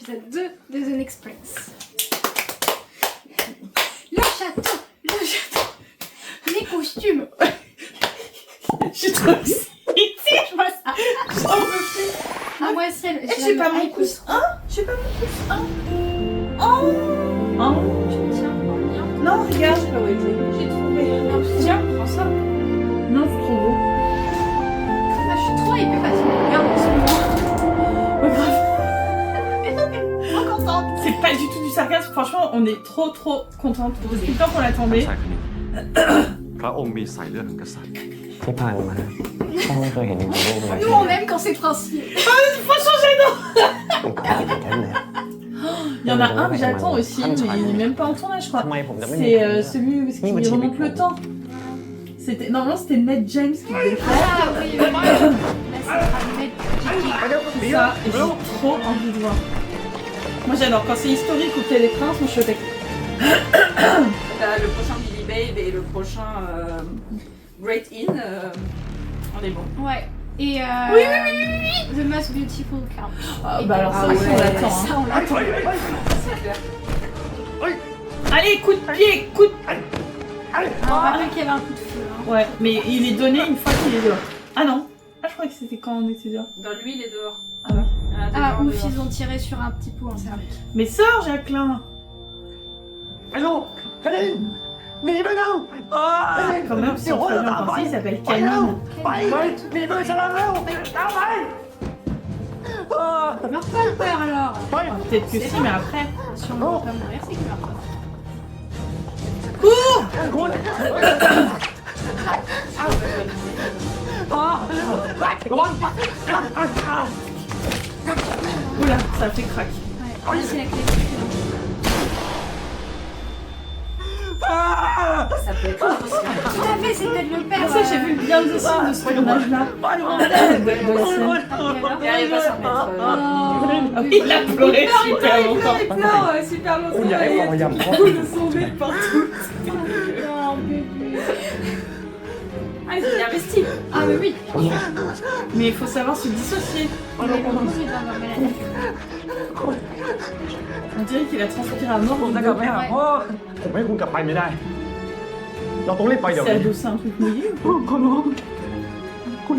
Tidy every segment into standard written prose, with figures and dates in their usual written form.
épisode 2 de The Express. Le château, les costumes. Je suis trop excitée, Je vois ça. j'en peux plus. Ah, moi aussi, J'ai pas mon pouce 1. J'ai pas mon pouce 1. Oh. Tu me tiens en lien. Non, regarde, j'ai pas où été. J'ai trouvé. Tiens, prends ça. Non, c'est trop beau. Ah, je suis trop hyper fatiguée. Regarde en ce moment. Ouais, grave. Trop contente. C'est pas du tout du sarcasme. Franchement, on est trop contente. Depuis le temps qu'on l'attendait. ชายคนนี้พระองค์มีสายเลือดของกษัตริย์ ที่ผ่านมาพ่อไม่เคยเห็นในโลกเลย Nous, on aime quand c'est princier. Franchement, j'adore. มันคอยเป็นแค่เลย Il y en a un que j'attends aussi, mais il est même pas en tournage, je crois. ทำไมผมจะไม่ C'est celui où il remonte le temps. Normalement, c'était Ned James qui devait le faire. Ah oui, oui. Là, ça sera Ned Jackie. Ça, et j'ai trop envie de voir. Moi, j'adore. Quand c'est historique ou qu'il y a des princes, moi, je suis au taquet. T'as le prochain Billy Babe et le prochain Great In. On est bon. Ouais. Et Oui. The Most Beautiful Count. Ah, Et bah alors ça ah aussi, on ouais. l'attend. Ça, Hein. on l'attend. C'est clair. Allez, coup de pied, coup de... Alors, on rappelle qu'il y avait un coup de feu. Hein. Ouais, mais il est donné une fois qu'il est dehors. Ah non. Ah, je crois que c'était quand on était dehors. Dans lui, il est dehors. Ah ouais. Ah, ouf, ils ont tiré sur un petit pot en cervelle. Mais sors, Jacqueline. ไอ้ลูกคณินหนีไปแล้ว Quand même, son prénom français, il s'appelle ไปแล้ว Camille. ไปหนีไปฉลามแล้วเอาไป Meurs pas le père alors. Ah, peut-être que si, mais après. Si on ne veut pas mourir, c'est qu'il meurt pas. Cours คุณ Oula, ça fait crack. Ouais, là, c'est la clé. Ça peut être possible. Tout à fait, c'est peut-être le père. Ah, ça, j'ai vu bien de signes de ce tournage-là. Ah, De la scène. Il arrive pas à s'en mettre. Ah oui, il a pleuré super longtemps. Il pleure super คุณ longtemps. อยากให้ความพยายามเขา Ils sont nés partout. Non, bébé. Ah, il est investi. Ah, mais oui. Mais il faut savoir se dissocier. Il est connu dans leur maladie. On dirait qu'il a transpiré à mort. นะครับแม่พ่อผมให้คุณกลับไปไม่ได้ เราต้องรีบไปเดี๋ยว C'est นี้ adossé un truc mouillé. ขอร้องคุณ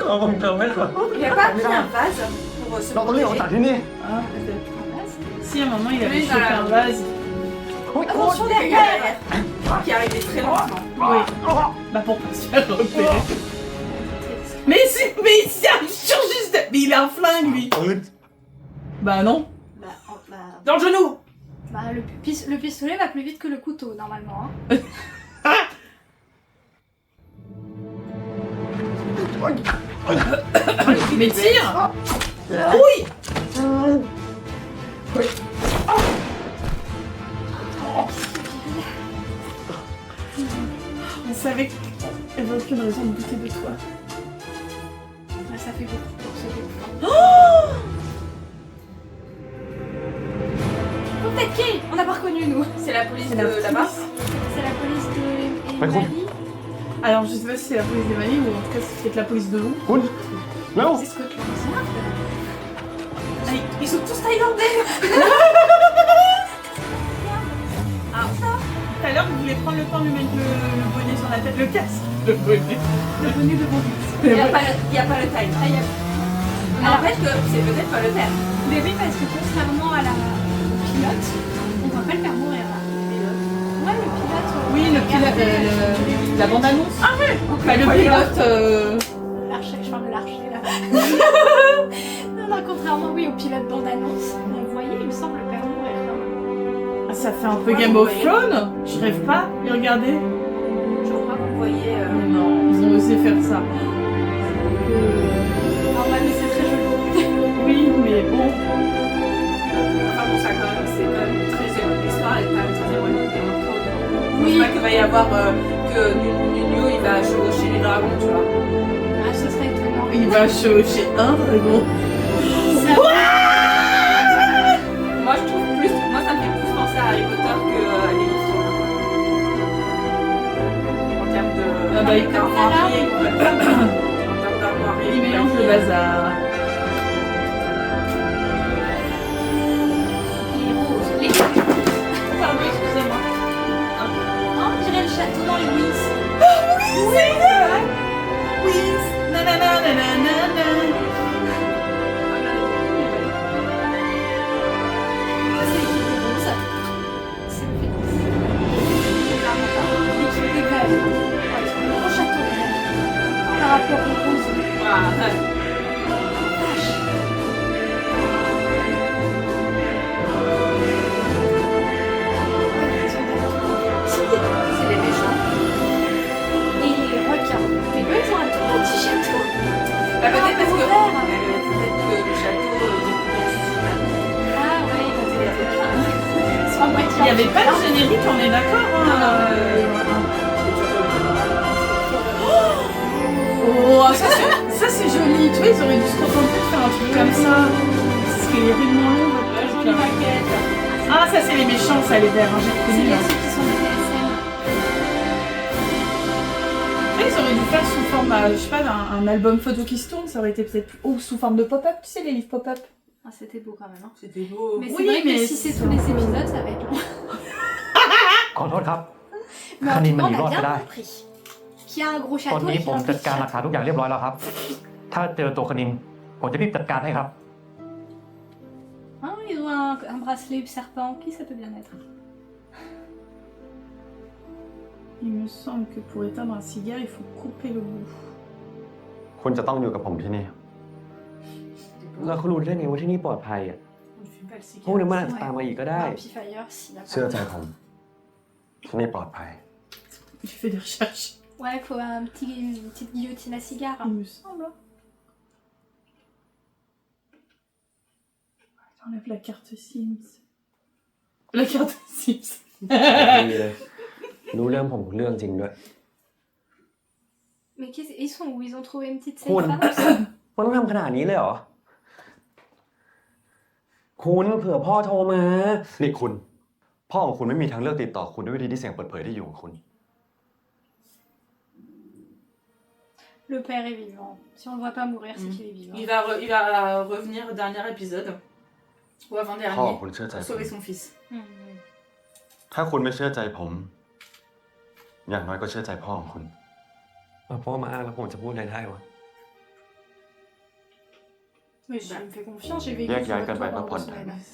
ก็ผมเจอไม่ได้ Il a pas pris un vase pour se เราต้องรีบออกจาก protéger. ที่นี่ Ah, peut-être. Si, à un moment, il avait Oui, dans chopé la- un vase. คุณ Attention derrière. Qui arrivait très lentement. Oui. Bah, pour pas se faire repérer. Mais il surgit juste. Mais il a un flingue, lui. ปืน Bah, non. Dans le genou. Bah, le pistolet va plus vite que le couteau, normalement. Hein. Mais tire. Oui. On savait qu'elle avait aucune raison de douter de toi. Ouais, ça fait beaucoup. Ça fait beaucoup. Oh, Oh, peut-être qui On n'a pas reconnu, nous. C'est la police c'est de la là-bas. police. C'est la police de Par contre- Emily. Alors, je sais pas si c'est la police des Mali ou en tout cas si c'est peut-être la police de Londres. คุณแล้ว C'est Scotland Yard. Ah, ils sont tous thaïlandais. Ah, tout à l'heure, vous voulez prendre le temps de lui mettre le bonnet sur la tête, le casque. Le bonnet. Le bonnet de Bondi. Il n'y a pas le time. Ah, il y a... N'empêche que c'est peut-être pas le thème. Mais oui, parce que contrairement à au pilote, on voit pas le père mourir là. Ouais, le pilote. Oui, le pilote, la bande-annonce. Ah oui. Bah, le pilote. L'archer, je parle de l'archer là. Non, contrairement, oui, au pilote bande-annonce, on voyait, il me semble, le père mourir quand même. Ah, ça fait un peu Game of Thrones. Je rêve pas. Et regardez. Je crois que vous voyez. Non, ils ont osé faire ça. Ah ouais, mais c'est très joli. Oui, mais bon. Enfin bon, ça quand même, c'est quand même très. L'histoire est quand même très éloignée de Game of Thrones. Je Oui. pense pas qu'il va y avoir que Nuno il va chevaucher les dragons, tu vois. Ah, ce serait étonnant. Il va chevaucher un dragon. Ça... Moi je trouve plus. Moi ça me fait plus penser à Harry Potter que à Game of Thrones. En termes de. Ah bah, il d'armoirie, quoi. En termes d'armoirie. Il mélange le bazar. n'y avait pas de générique, on est d'accord Oh, ça c'est joli. Tu vois, ils auraient dû se contenter de faire un truc comme ça. Parce qu'il est rudement long, votre page. Jolie maquette. Ah, ça c'est les méchants, ça, les verts. Hein, j'ai C'est reconnu, là. ceux qui sont des DSM. Après, ils auraient dû faire sous forme, je sais pas, un album photo qui se tourne. Ça aurait été peut-être plus... Ou sous forme de pop-up, tu sais, les livres pop-up. Ah, c'était beau quand même. Hein. C'était beau. Mais c'est Oui, vrai mais que si c'est tous les épisodes, ça va être long. ขอโทษครับ Mais ค en ณิน tout มัน cas, หนี on รอ a ดไป bien ได้ compris qu'il y a un gros ตอน château นี้ et ผม qu'il จัด y การ a ห un ลักฐาน petit ทุกอย่างเรียบร้อยแล้วครับ ถ้าเจอตัวคณินผมจะรีบจัดการให้ครับ Ah, ils ont un bracelet serpent. Qui ça peut bien être? Il me semble que pour éteindre un cigare, il faut couper le bout. คุณจะต้องอยู่กับผมที่นี่ แล้วเขารู้ได้ไงว่าที่นี่ปลอดภัยอ่ะ On ne fume pas le พวก cigare. นั้นมันอาจจะตามมาอีกก็ได้ Un Pifire s'il y a เชื่อ pas. ใจผมที่นี่ปลอดภัย J'ai fait des recherches. Ouais, il faut une petite guillotine à cigare. Il me semble. J'enlève la carte Sims. La carte Sims. ดีเลย รู้เรื่องผมเรื่องจริงด้วย Mais ils sont où? Ils ont trouvé une petite Cool. safe house? มันต้องทำขนาดนี้เลยเหรอ คุณเผื่อพ่อโทรมา นี่คุณ พ่อของคุณไม่มีทางเลือกติดต่อคุณด้วยวิธีที่เสี่ยงเปิดเผยที่อยู่ของคุณ Le père est vivant. Si on le voit pas mourir, c'est qu'il est vivant. Il va revenir au dernier épisode. Ou พ่อ avant-dernier. คุณเชื่อใจ Pour ผม sauver son fils. Mhm. ถ้าคุณไม่เชื่อใจผม อย่างน้อยก็เชื่อใจพ่อของคุณ พ่อมาอ้างแล้วผมจะพูดอะไรได้วะ Mais je me fais confiance, j'ai vécu แยก sur ย้าย le กันไป toit พัก pendant ผ่อน 2 semaines.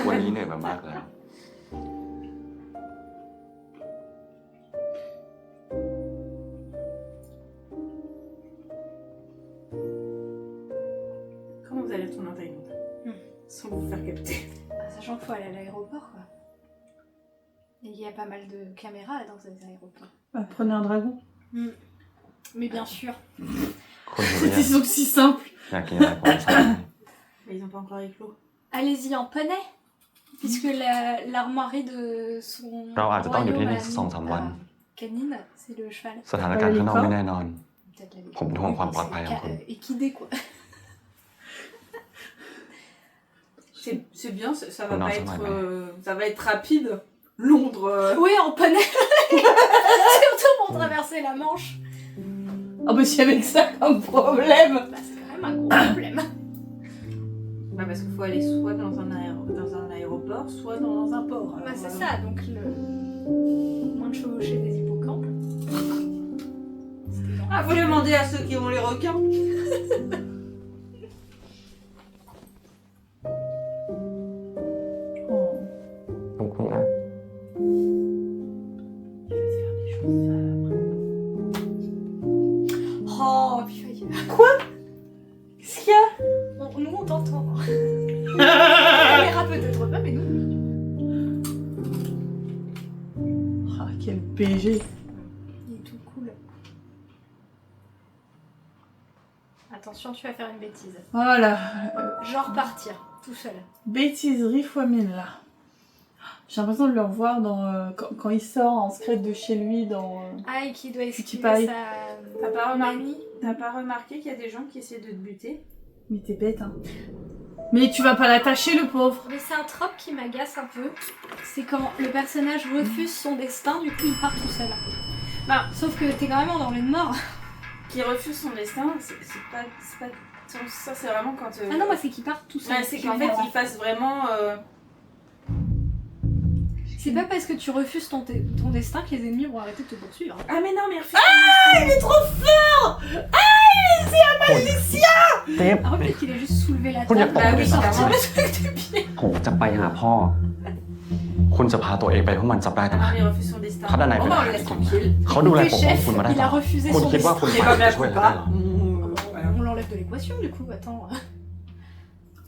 วันนี้เหนื่อยมามากแล้ว Comment vous allez retourner en Thaïlande sans vous faire capter? Sachant qu'il faut aller à l'aéroport, quoi. Et il y a pas mal de caméras dans ces aéroports. Bah, prenez un dragon. Mais bien sûr. คุณอยู่เนี่ย C'est aussi simple. อยากกินอะไรผมสั่ง Mais ils n'ont pas encore éclos. Allez-y en poney. Puisque l'armoirie de son เราอาจจะต้องอยู่ที่นี่ royaume 2-3 วัน canine, c'est le cheval. สถานการณ์ข้างนอกไม่แน่นอน Peut-être laผมห่วงความปลอดภัยของคุณ équidé, quoi. C'est bien, ça va Non, pas ça être, va, ça va être rapide. Londres. Oui, en poney. Surtout pour traverser la Manche. Ah bah s'il y avait que ça comme problème. Bah, c'est quand même un gros problème. Bah, parce qu'il faut aller soit dans un aéroport, soit dans un port. Bah, Alors, c'est ça, donc moins de chevaucher des hippocampes. Ah, faut demander à ceux qui ont les requins. Oh. ผมคงอ่ะ Oh, puis Quoi? Qu'est-ce qu'il y a? nous on t'entend. La caméra peut-être pas, mais nous. Ah, quel BG. Il est tout cool. Attention, tu vas faire une bêtise. Voilà. Genre partir, tout seul. Bêtiserie fois 1000 là. J'ai l'impression de le revoir dans, quand il sort en secret de chez lui dans... Ah, et qui doit esquiver paille. sa... T'as pas remarqué qu'il y a des gens qui essaient de te buter? Mais t'es bête, hein. Mais tu vas pas l'attacher, le pauvre. Mais c'est un trope qui m'agace un peu. C'est quand le personnage refuse son destin, du coup il part tout seul. Bah, sauf que t'es quand même dans les morts. Qui refuse son destin, c'est pas... Ça, c'est vraiment quand... Ah non, moi c'est qu'il part tout seul. Ouais, c'est qu'en fait, il fasse vraiment... C'est pas parce que tu refuses ton destin que les ennemis vont arrêter de te poursuivre. Ah mais non, mais refuse. Ah, il est trop fort. Ah, c'est un magicien. เต็ม Ah, peut-être qu'il a juste soulevé la Vous n'y a table pas et de sorti ça. le truc du pied. ผมจะไปหาพ่อ คุณจะพาตัวเองไปเพราะมันจับได้ต่าง Ah หาก mais il refuse son destin. Pas d'un Bon, iPad. bah, on le laisse tranquille. เขาดูแล Le ปกป้อง chef, คุณมาได้ il ต a ลอด refusé คุณ son คิดว่า destin. คุณ C'est ไป pas จะ bien ช่วย ou อะไรได้ pas หรอ On l'enlève de l'équation du coup, attends.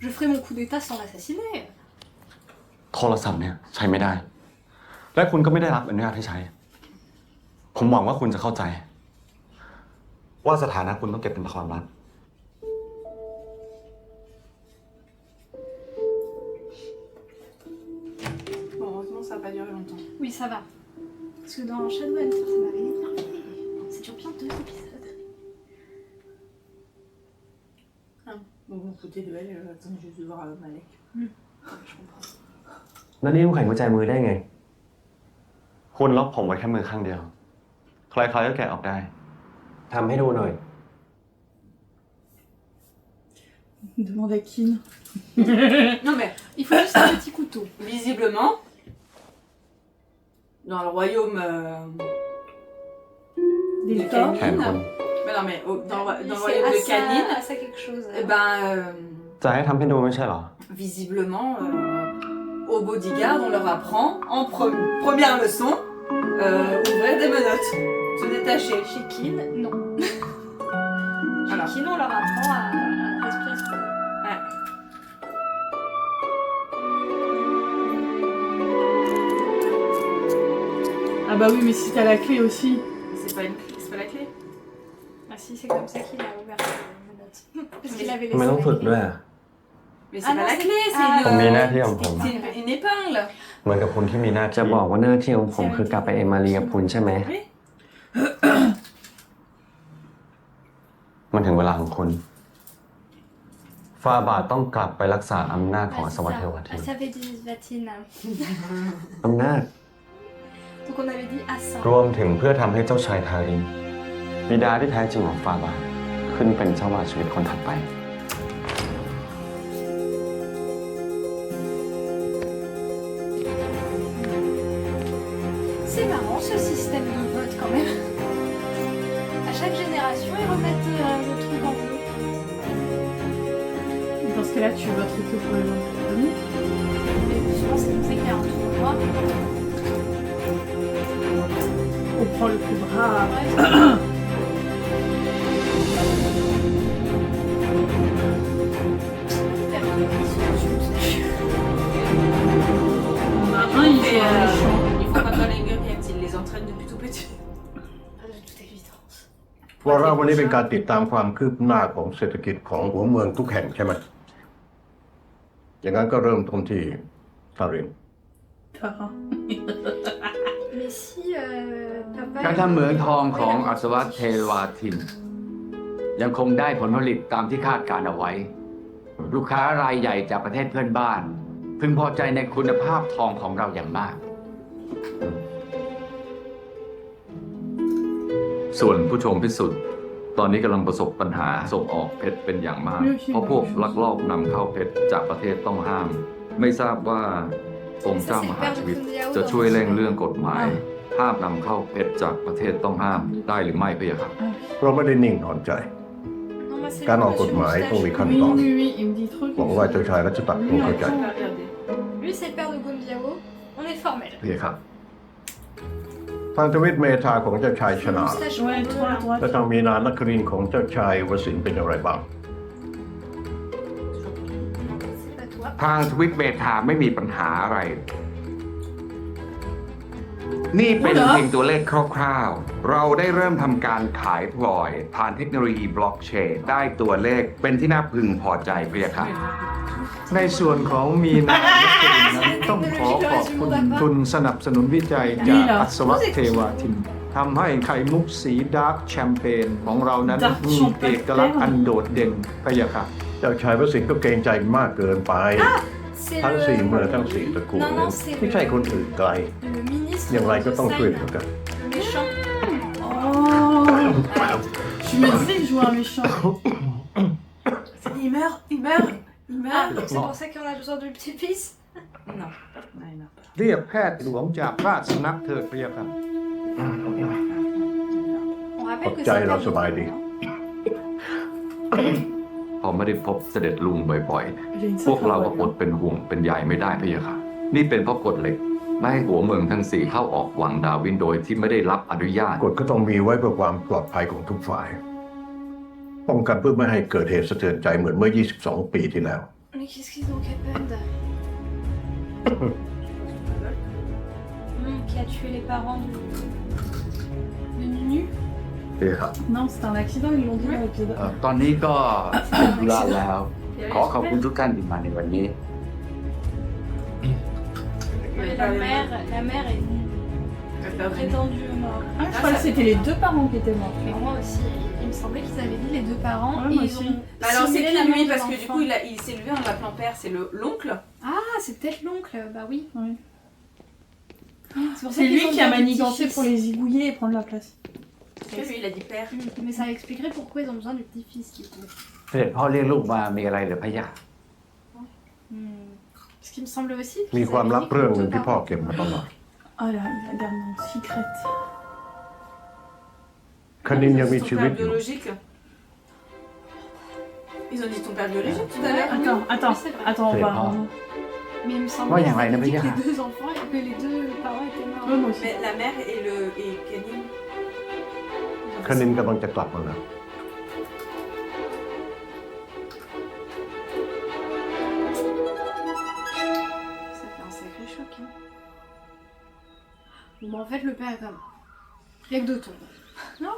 Je ferai mon coup d'état sans l'assassiner. โทรศัพท์เนี่ยใช้ไม่ได้ และคุณก็ไม่ได้รับอนุญาตให้ใช้ ผมหวังว่าคุณจะเข้าใจ ว่าสถานะคุณต้องเก็บเป็นความลับ Bon, heureusement, ça va pas durer longtemps. mais ça va. Parce que dans Shadowhunter, ça m'avait énervé. C'est toujours bien 2 épisodes. Bon, côté de elle, attends juste de voir Malek. Je comprends. แล้วนี่น้ำแข็งกุญแจมือได้ไง คุณล็อกผมไว้แค่มือข้างเดียว ใครๆก็แกะออกได้ ทำให้ดูหน่อย Demande à Kin. Non mais, Il faut juste un petit couteau. visiblement, dans le royaume Des de corps. Canine, Canine. mais non mais dans le C'est royaume de Canine, à ça quelque chose. eh ben, จะให้ทำให้ดูไม่ใช่เหรอ visiblement, aux bodyguards, on leur apprend en première leçon, ouvrir des menottes, se détacher. Chez Kin, non. Voilà. Chez Kin, on leur apprend à respirer. Ouais. Ah bah oui, mais si t'as la clé aussi. C'est pas la clé. Ah si, c'est comme ça qu'il a ouvert les menottes. Parce qu'il avait ทำไม laissé ต้อง la ฝึก clé. ด้วยอะ Mais c'est Ah pas non, la c'est- clé, ah. c'est ผมมีหน้าที่ของผม une épingle. เหมือนกับคุณที่มีหน้า จะ ที่ บอกว่าหน้าที่ของผมคือกลับไปเอมาเรียกับคุณใช่ไหม Oui. มันถึงเวลาของคุณ ฟาบาทต้องกลับไปรักษาอำนาจของ Ah, อัศ c'est ว ça. เทวทิน Ah, ça avait dit Vatine. อำนาจ Donc on avait dit Assa. รวมถึงเพื่อทำให้เจ้าชายทารินบิดาที่แท้จริงของฟาบาทขึ้นเป็นเจ้าว่าชีวิตคนถัดไป C'est marrant ce système de vote quand même. À chaque génération, ils remettent le truc en bleu. Dans ce cas-là, tu voterais que pour les gens de ta famille. Mais souvent, c'est comme ça qu'il y a un tournoi. On prend le plus brave. Ouais. On a un, il Et, est méchant. il faut pas dans les Games, ils les entraînent depuis tout petit. De toute évidence. วาระวันนี้เป็นการติดตามความคืบหน้าของเศรษฐกิจของหัวเมืองทุกแห่งใช่ไหม อย่างนั้นก็เริ่มต้นที่ทาริน Tara. Mais si papa. การทำเหมืองทองของอัศวเทวาทิน ยังคงได้ผลผลิตตามที่คาดการเอาไว้ ลูกค้ารายใหญ่จากประเทศเพื่อนบ้าน พึงพอใจในคุณภาพทองของเราอย่างมาก ส่วนผู้ชมพิสุทธิ์ตอนนี้กำลังประสบปัญหาส่งออกเพชรเป็นอย่างมาก เพราะพวกลักลอบนำเข้าเพชรจากประเทศต้องห้าม ไม่ทราบว่าองค์เจ้ามหาชีวิตจะช่วยเร่งเรื่องกฎหมาย ห้ามนำเข้าเพชรจากประเทศต้องห้ามได้หรือไม่พี่ครับ เราไม่ได้นิ่งนอนใจ Non, moi, c'est การ le ออกกฎ monsieur หมายต้องมี moustache. ขั้น Oui, ตอน oui, oui, il me dit trop. หวังว่าเจ้าชายรัชตะคงเข้าใจ Regardez. Lui, c'est le père de Gonbiao. On est formel. พี่ครับ ทางทวิตเมธาของเจ้าชายช Le นา moustache Ouais, bleu, toi à là. และ droite. ทางมีนานครินทร์ของเจ้าชายวสินทร์เป็นอย่างไรบ้าง C'est pas toi. ทางทวิตเบทาไม่มีปัญหาอะไร นี่เป็นเพียงตัวเลขคร่าวๆ เราได้เริ่มทำการขายพลอยผ่านเทคโนโลยีบล็อกเชนได้ตัวเลขเป็นที่น่าพึงพอใจเพียครับ ในส่วนของมีนานั้นต้องขอขอบคุณทุนสนับสนุนวิจัยจากอัศวเทวาทินทำให้ไข่มุกสีดาร์กแชมเปญของเรานั้นมีเอกลักษณ์อันโดดเด่นพะยะค่ะ เจ้าชายวสินทร์ก็เกรงใจมากเกินไป C'est ทั้งสี่เมือง le. ทั้งสี่ตระกูล Non, นั้น non, c'est ไม่ใช่คนอื่นไกล le ministre. อย่างไรก็ต้องช่วย de เหลือกัน Le méchant. Oh Je me disais que je jouais un méchant. Il meurt, il meurt, il Ah, meurt. donc c'est pour ça qu'on a besoin du petit-fils. Non, non, il meurt pas. เรียกแพทย์หลวงจากราชสำนักเถิดพะยะค่ะ On rappelle que Hop, c'est un tiens, père de Somaïdi. Gonbiao. พอไม่ได้พบเสด็จลุงบ่อย J'ai une ๆ พวก sacrée เราก็ voix. อดเป็นห่วงเป็นใยไม่ได้พี่ครับ นี่เป็นเพราะกฎเหล็กไม่ให้หัวเมืองทั้งสี่เข้าออกวังดาวินโดยที่ไม่ได้รับอนุญาต กฎก็ต้องมีไว้เพื่อความปลอดภัยของทุกฝ่าย ป้องกันเพื่อไม่ให้เกิดเหตุสะเทือนใจเหมือนเมื่อ 22 ปีที่แล้ว Mais qu'est-ce qu'ils ont happened Qui a tué les parents de Nunu เฮ้ครับ Non, c'était un accident, ils l'ont dit dans l'épisode. ตอนนี้ก็ธุระแล้ว ขอขอบคุณทุกท่านที่มาในวันนี้ Mais la mère est perdu. prétendu mort. Ah, je croyais que c'était les deux parents qui étaient morts. Alors moi aussi, il me semblait qu'ils avaient dit les deux parents. Ouais, et moi ils aussi. ont Bah alors c'est simulé la qui lui mort de parce que du l'enfant. coup il s'est levé en l'appelant père, c'est l'oncle. Ah, c'est peut-être l'oncle, bah oui. Ouais. C'est pour ça C'est qu'ils lui ont qui a bien dit manigancé petit-fils. pour les zigouiller et prendre la place. Lui il a dit père. Mais ça expliquerait pourquoi ils ont besoin du petit-fils du coup. เสด็จพ่อเรียกลูกมามีอะไรหรือพะยะ Ce qui me semble aussi. มี qu'ils ความ avaient ลับ dit que เรื่อง les หนึ่ deux งที่พ่อ parents- เก็บมาตลอด Ah là, il la garde en secrète. คณินยังมี Ton ชีวิต père อยู่ biologique. Ils ont dit ton père biologique tout à l'heure. Attends, c'est vrai. attends, on C'est va. pas. Mais il me semble Ouais, qu'ils y a rien à avaient dit que dire. les deux enfants, que les deux parents étaient morts. Ouais, moi aussi. Mais la mère et Kenin. คณินกำลังจะกลับมาแล้ว Ça fait un sacré choc. Hein. Bon, bah, en fait, le père est comme. Il y a que deux tombes. Non.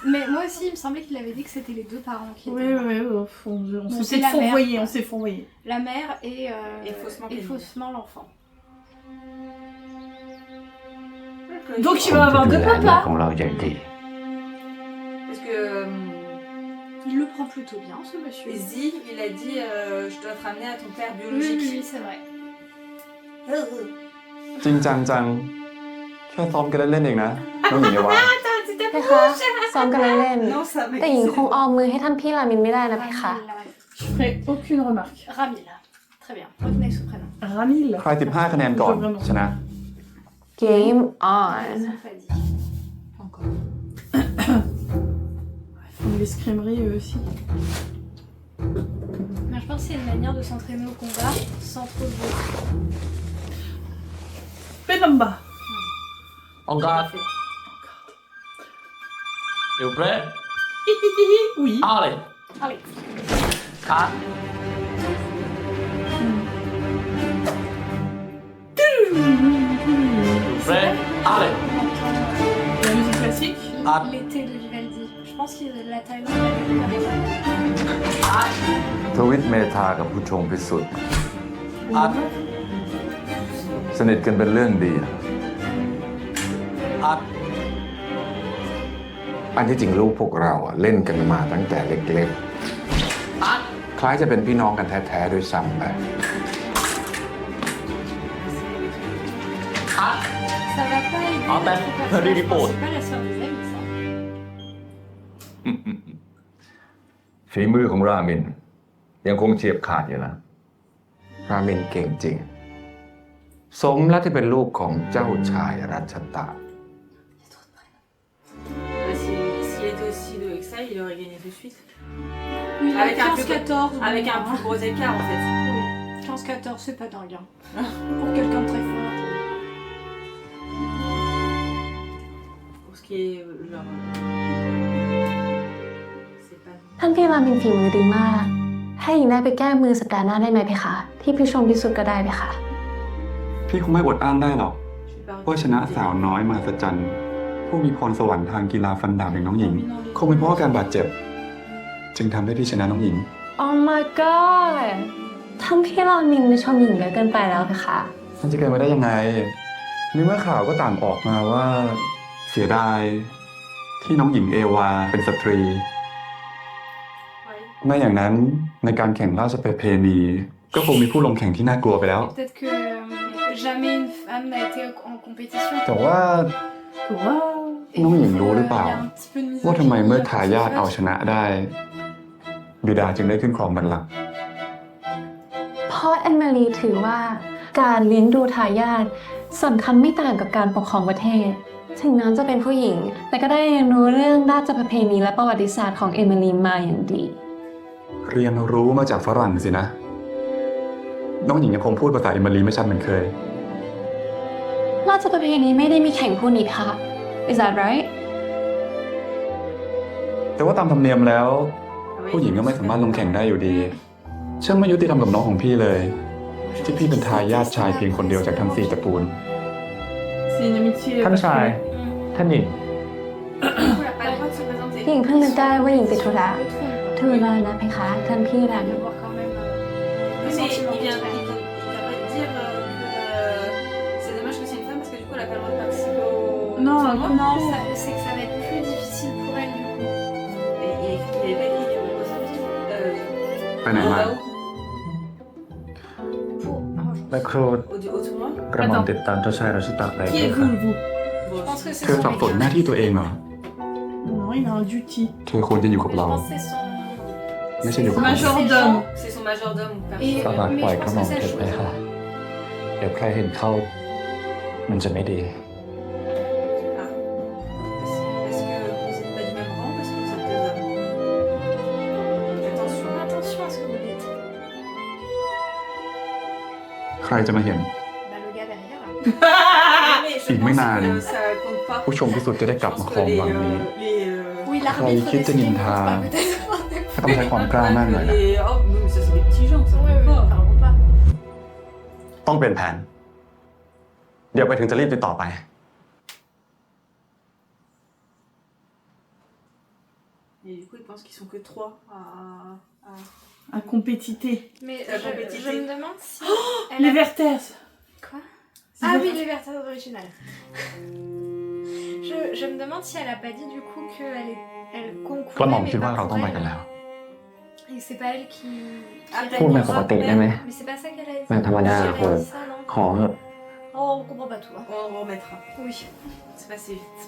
Mais moi aussi, il me semblait qu'il avait dit que c'était les deux parents qui Oui, étaient morts. oui, oui. On Bon, s'est c'est peut-être la mère, fourvoyé, quoi. on s'est fourvoyé. La mère et Et faussement l'enfant. Donc il va avoir ผม deux จะดูแลลูก papas. ของเราอย่างดี Parce que Il le prend plutôt bien, ce monsieur. Ziv il a dit je dois te ramener à ton père Oui, biologique. oui, c'est vrai. จริงจังจังแค่ซ้อมกันเล่นๆเองนะ น้องหญิงอย่าว่า เพคะซ้อมกันเล่น Non ça ๆแต่หญิงคงออมมือให้ท่านพี่รามินไม่ได้นะเพคะ Je ferai aucune remarque. Ramil. Très bien. Retenez ce prénom. Ramil. ใคร 15 คะแนนก่อน ชนะ Game on Ils ont pas dit. Ils font de l'escrimerie eux aussi. Mais je pense que c'est une manière de s'entraîner au combat sans trop de bruit. Pénamba. องการเอวเพรส Oui. เอาเลย Allez. คัด เพรสเอาเลย La musique classique. Ah. L'été de Vivaldi. Je pense que la Thaïlande a découvert ça. ทวิตเมธากับผู้ชงพิสุทธิ์ อัด สนิทกันเป็นเรื่องดี อัด อันที่จริงลูกพวกเราเล่นกันมาตั้งแต่เล็ก อัด ๆ คล้ายจะเป็นพี่น้องกันแท้ๆด้วยซ้ำไป อัด Ça va pas aider. Ah, ben, notre personnage Lily Paul. principal à se faire des amis, ça. ฝีมือของรามิน ยังคงเฉียบขาดอยู่นะ รามินเก่งจริง สมแล้วที่เป็นลูกของเจ้าชายรัชตะ S'il était aussi doué que ça, il aurait gagné de suite. Oui, Avec un 15-14. Avec un plus gros écart en fait. Oui. 15-14, c'est pas dingue. Hein. Pour quelqu'un de très fort. Pour ce qui est genre. C'est pas. ท่านพี่รามินฝีมือดีมาก ให้หญิงได้ไปแก้มือสัปดาห์หน้าได้ไหมเพคะ ที่พี่ชมพิสุทธิ์ก็ได้เพคะ พี่คงไม่อดอ้างได้หรอก Je suis pas ว่าชนะสาวน้อยมหัศจรรย์ผู้มีพรสวรรค์ทางกีฬาฟันดาบอย่างน้องหญิง คงเป็นเพราะว่าการบาดเจ็บ จึงทำให้พี่ชนะน้องหญิง Oh my god ท่านพี่รามินชมหญิงเยอะเกินไปแล้วเพคะ มันจะเกิดมาได้ยังไงในเมื่อข่าวก็ต่างออกมาว่า เสียดายที่น้องหญิงเอวาเป็นสตรี ไม่อย่างนั้นในการแข่งราชประเพณีก็คงมีผู้ลงแข่งที่น่ากลัวไปแล้ว Peut-être que jamais une femme n'a été en compétition. แต่ว่า น้องหญิงรู้หรือเปล่า Il y a un petit peu de misogynie ว่าทำไมเมื่อ à ทายาท cause เอา de ชนะได้ บิดาจึงได้ขึ้นครองบัลลังก์ เพราะแอนมารีถือว่าการเลี้ยงดูทายาทสำคัญไม่ต่างกับการปกครองประเทศ ถึงนั้นจะเป็นผู้หญิง แต่ก็ได้เรียนรู้เรื่องราชประเพณีและประวัติศาสตร์ของเอมิลีมาอย่างดี เรียนรู้มาจากฝรั่งสินะ น้องหญิงยังคงพูดภาษาอิมาลีไม่ชัดเหมือนเคย ราชประเพณีไม่ได้มีแข่งพูดนี่ค่ะ Is that right แต่ว่าตามธรรมเนียมแล้ว ผู้หญิงก็ไม่สามารถลงแข่งได้อยู่ดีช่างไม่ยุติธรรมกับน้องของพี่เลย ที่พี่เป็นทายาทชายเพียงคนเดียวจากทั้ง4ตระกูล C'est une amitié. ท่านชาย ท่านหญิง Du coup, elle a pas le droit de se présenter. หญิงเพิ่งนึกได้ว่าหญิงติดธุระธุระนะเพคะท่านพี่รามิน D'avoir quand même Oui, le mais sentiment il vient contraire. pas de dire que c'est dommage que c'est une femme parce que du coup elle a pas le droit Non, Non, c'est que ça va être plus difficile pour elle du coup. Et il avait pas écrit du ressorti. ไปไหนมา แม่ครู Au tournoi กระหม่อมติดตามเจ้าชายรัชตะไป Qui ด้ว est ยค่ะ vous? Je pense que c'est เธอ son สับสนหน้าที่ตัวเองเหรอ Non, il a un duty. เธอควรจะอยู่กับ Je เรา pense que c'est son. ไม่ใช่อยู่กับ Majordome. C'est son majordome ou Et ฝาก mais ปล่อย je กระ pense หม่อ que ม ça เถิดไป change. ค่ะ เดี๋ยวใครเห็นเข้า มันจะไม่ดี Parce que vous n'êtes pas du même rang, parce que vous êtes 2 hommes. Attention. Attention à ce que vous dites. ใครจะมาเห็น Bah, le gars derrière. Mais je อีกไม่ pense นาน que ça compte pas. ผู้ชมพิสุทธิ์จะได้กลับ Je มา pense ครอง que วังนี้ Oui, Qui l'arbitre quitte d'escrime Ninja. compte pas, peut-être. ก็ต้องใช้ความกล้ามากหน่อยนะ Les... Oh, mais ça c'est des petits gens, ça Ouais, compte ouais, pas. parlons pas. ต้องเปลี่ยนแผน เดี๋ยวไปถึงจะรีบติดต่อไป Et du coup, ils pensent qu'ils sont que 3 à... À compétiter. Mais La compétition. je me demande si. elle Les a- Verters. Quoi C'est Ah vrai. oui, les Verters originales. Je me demande si elle a pas dit du coup qu'elle elle กระหม่อม concourait, คิด mais ว่า pas เราต้อง pour ไปกัน elle. แล้ว Et que c'est pas elle qui. Ah, qui พูดแบบ réalisera. ปกติได้ไหม Mais c'est pas ça qu'elle a dit. แบบธรรมดา Elle a คุณ dit ça, non ขอเถอะ Oh, on comprend pas tout. Hein. On remettra. Oui. C'est passé vite.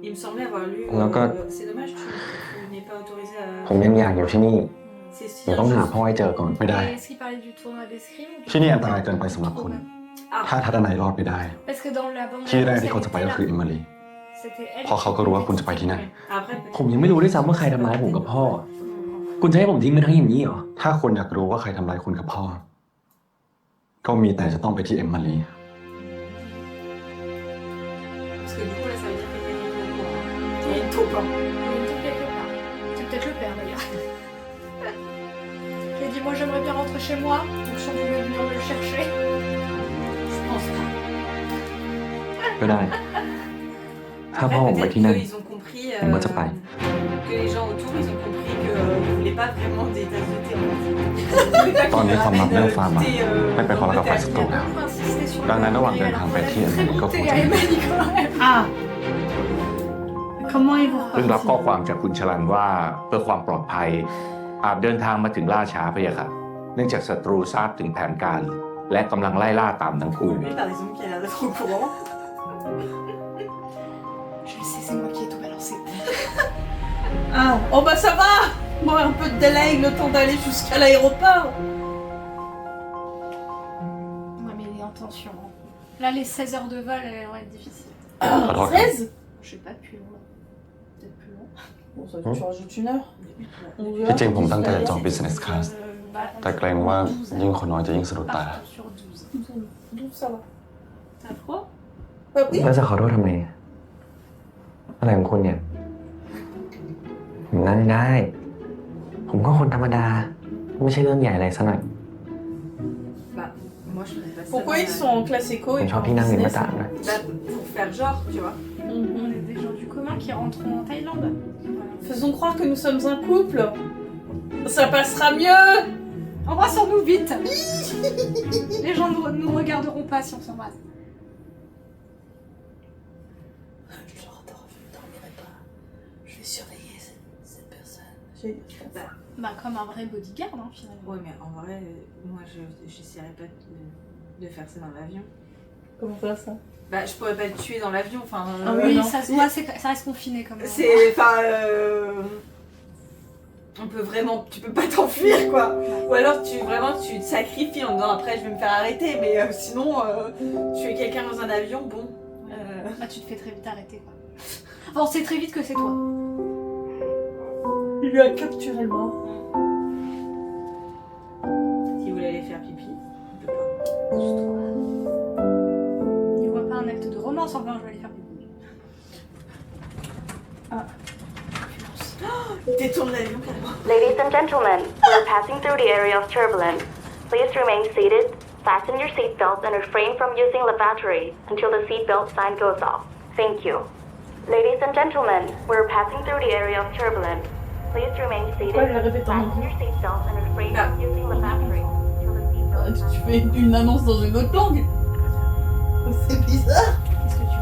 Il me semblait avoir lu... D'accord. c'est dommage, tu n'es pas autorisé ผมยังอยากอยู่ที่นี่ C'est หนู si ต้องหา injuste. พ่อให้เจอก่อน ไม่ได้ Est-ce qu'il parlait du tournoi d'escrime ou du ที่นี่อันต tournoi รายเกินไปสำหรับคุณ Ah, ถ้าทัศนัยรอดไปได้ Parce que dans la bande ที่แรก annonce, ที่เขา elle จะไป était ก็ là. คืออิมมารี C'était elle. เพราะเขาก็รู้ว่าคุณจะไปที่นั่น après, ผมยังไม่รู้ด้วยซ้ำว่าใครทำร้ายผมกับพ่อ คุณจะให้ผมทิ้งมันทั้งอย่างนี้เหรอ ถ้าคุณอยากรู้ว่าใครทำร้ายคุณกับพ่อ ก็มีแต่จะต้องไปที่เอ็มมารี parce que du coup, là, ça veut dire qu'il y a quelqu'un qui est au courant. Il y a une taupe, hein. Il y a une taupe quelque part. C'est peut-être le père d'ailleurs. Qui a dit moi j'aimerais bien rentrer chez moi, donc si on pouvait venir me le chercher. Je pense pas. ก็ได้ ถ้า Après, พ่อผมไป peut-être ที่นั่น qu'ils ont compris... ผมก็จะไป que les gens autour, ils ont compris que vous voulez pas vraiment des tasses de thé, en fait. ตอนนี้ความลับเรื่องฟาร์มอะไม่เป็นของเรากับฝ่ายศัตรูแล้ว Beaucoup insisté sur ดังนั้นระหว่าง le เดินทางไปที่ très ก็ bon ควร thé จะ à Emily quand même. Ah. Comment ils vont เพิ่งรับข้อ repartir? ความจากคุณชลันว่าเพื่อความปลอดภัย อาจเดินทางมาถึงล่าช้าไปอะค่ะ เนื่องจากศัตรูทราบถึงแผนการ และกำลังไล่ล่าตามทั้งคู่ Lui, par exemple, qui a l'air d'être au courant. Je le sais, c'est moi qui ai tout balancé. Ah. Oh bah ça va. Moi un peu de délai, le temps d'aller jusqu'à l'aéroport. Ouais mais attention. Là les 16 heures de vol elles vont être difficiles. ขอโทษครับ 16. Je sais pas plus long. Peut-être plus long. Bon, ça, tu rajoutes une heure. ที่จริงผมตั้งใจจะจอง business class bah, แต่เกรงว่ายิ่งคนน้อยจะยิ่งสะดุดตา partout sur 12. 12 ça va. T'as froid? Bah oui. แล้วจะขอโทษทำไม อะไรของคุณเนี่ย ผมนั่งได้ ผมก็คนธรรมดา ไม่ใช่เรื่องใหญ่อะไรซะหน่อย Bah, moi, je ferais pas ça. Pourquoi dans ils la- sont en classe éco ผม et ชอบ pas ที่ en นั่งริมหน้า business? ต่างนะ Bah, pour faire genre, tu vois. On est des gens du commun qui rentrent en Thaïlande. Voilà. Faisons croire que nous sommes un couple. Ça passera mieux. Embrassons-nous vite. Les gens nous regarderont pas si on s'embrasse. Je dormirai pas. Je vais surveiller cette personne. Bah comme un vrai bodyguard hein, finalement. Ouais, mais en vrai, moi, j'essaierais pas de faire ça dans l'avion. Comment faire ça? Bah, je pourrais pas te tuer dans l'avion, enfin... Ah Oui, non. ça se voit, ça reste confiné comme ça. C'est... Enfin... On peut vraiment... Tu peux pas t'enfuir, quoi. Ou alors, tu te sacrifies en disant, après, je vais me faire arrêter. Mais sinon, tuer quelqu'un dans un avion, bon... Bah tu te fais très vite arrêter quoi. Enfin, on sait très vite que c'est toi. Il lui a capturé le bras. Si vous voulez aller faire pipi, on peut pas. Il voit pas un acte de romance, enfin je vais aller faire pipi. Ah. Il détourne l'avion, carrément. Ladies and gentlemen, we're passing through the area of turbulence. Please remain seated, fasten your seatbelts, and refrain from using lavatory until the seatbelt sign goes off. Thank you. Ladies and gentlemen, we're passing through the area of turbulence. Please remain seated, fasten your seatbelts, and refrain from using lavatory until the seatbelt sign Tu fais une annonce dans une autre langue. C'est bizarre. Qu'est-ce que tu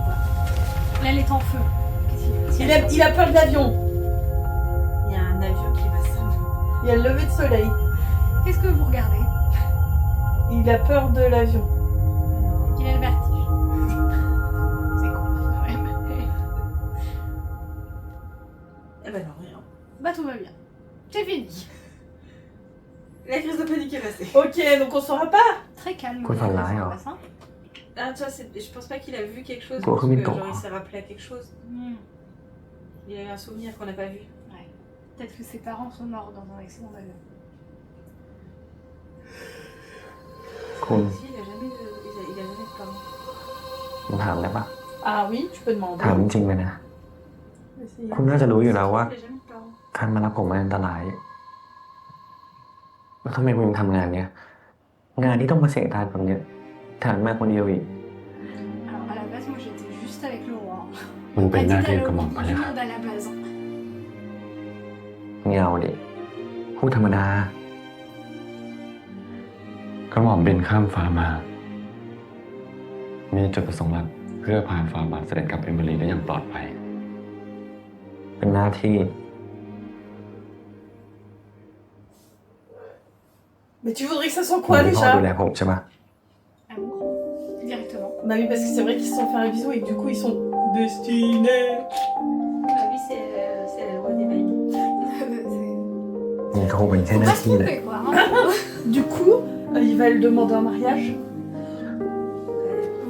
est en feu. Qu'est-ce Il a peur de l'avion. Il y a un avion qui va s'envoler. Il y a le lever de soleil. Qu'est-ce que vous regardez? Il a peur de l'avion. Il a le vertige. C'est con, quand même. Eh ben non, rien. Bah tout va bien. C'est fini. La crise de panique est passée. Ok, donc on saura pas. Très calme. Quoi, enfin, là, ça alors. passe, hein. Ah, tu vois, je pense pas qu'il a vu quelque chose. Quoi, Parce comme une que, con. genre, il s'est rappelé à quelque chose. Il a eu un souvenir qu'on n'a pas vu. Ouais. Peut-être que ses parents sont morts dans un accident d'avion. คุณ Si, il a jamais de parents. ผมถามได้ปะ Ah oui, tu peux demander. ถามจริงๆเลยนะ Essayer. คุณน่าจะรู้อยู่แล้วว่า Il a jamais de parents. การมารับผมมันอันตรายแล้วทำไมคุณยังทำงานเนี้ยงานที่ต้องมาเสี่ยงตายแบบเนี้ยแถมมาคนเดียวอีก Alors à la base, moi j'étais juste avec le roi. มันเป็นหน้าที่ Pas dit กระหม่อม à พะยะ tout ค่ะ le monde à la base. เงาดิพูดธรรมดา กระหม่อมบินข้ามฟ้ามา มีจุดประสงค์หลักเพื่อพาฝ่าบาทเสด็จกับเอมิลีได้อย่างปลอดภัย เป็นหน้าที่ Mais tu voudrais que ça soit คุณ quoi เป็นพ่อ déjà? ดูแลผมใช่ปะ Amour. Directement. Bah oui, parce que c'est vrai qu'ils se sont fait un bisou et que du coup ils sont destinés. Bah oui, c'est la loi des bails. นี่เขาเป็นแค่หน้าที่เลย Tromper, quoi. Hein. Du coup, il va le demander en mariage.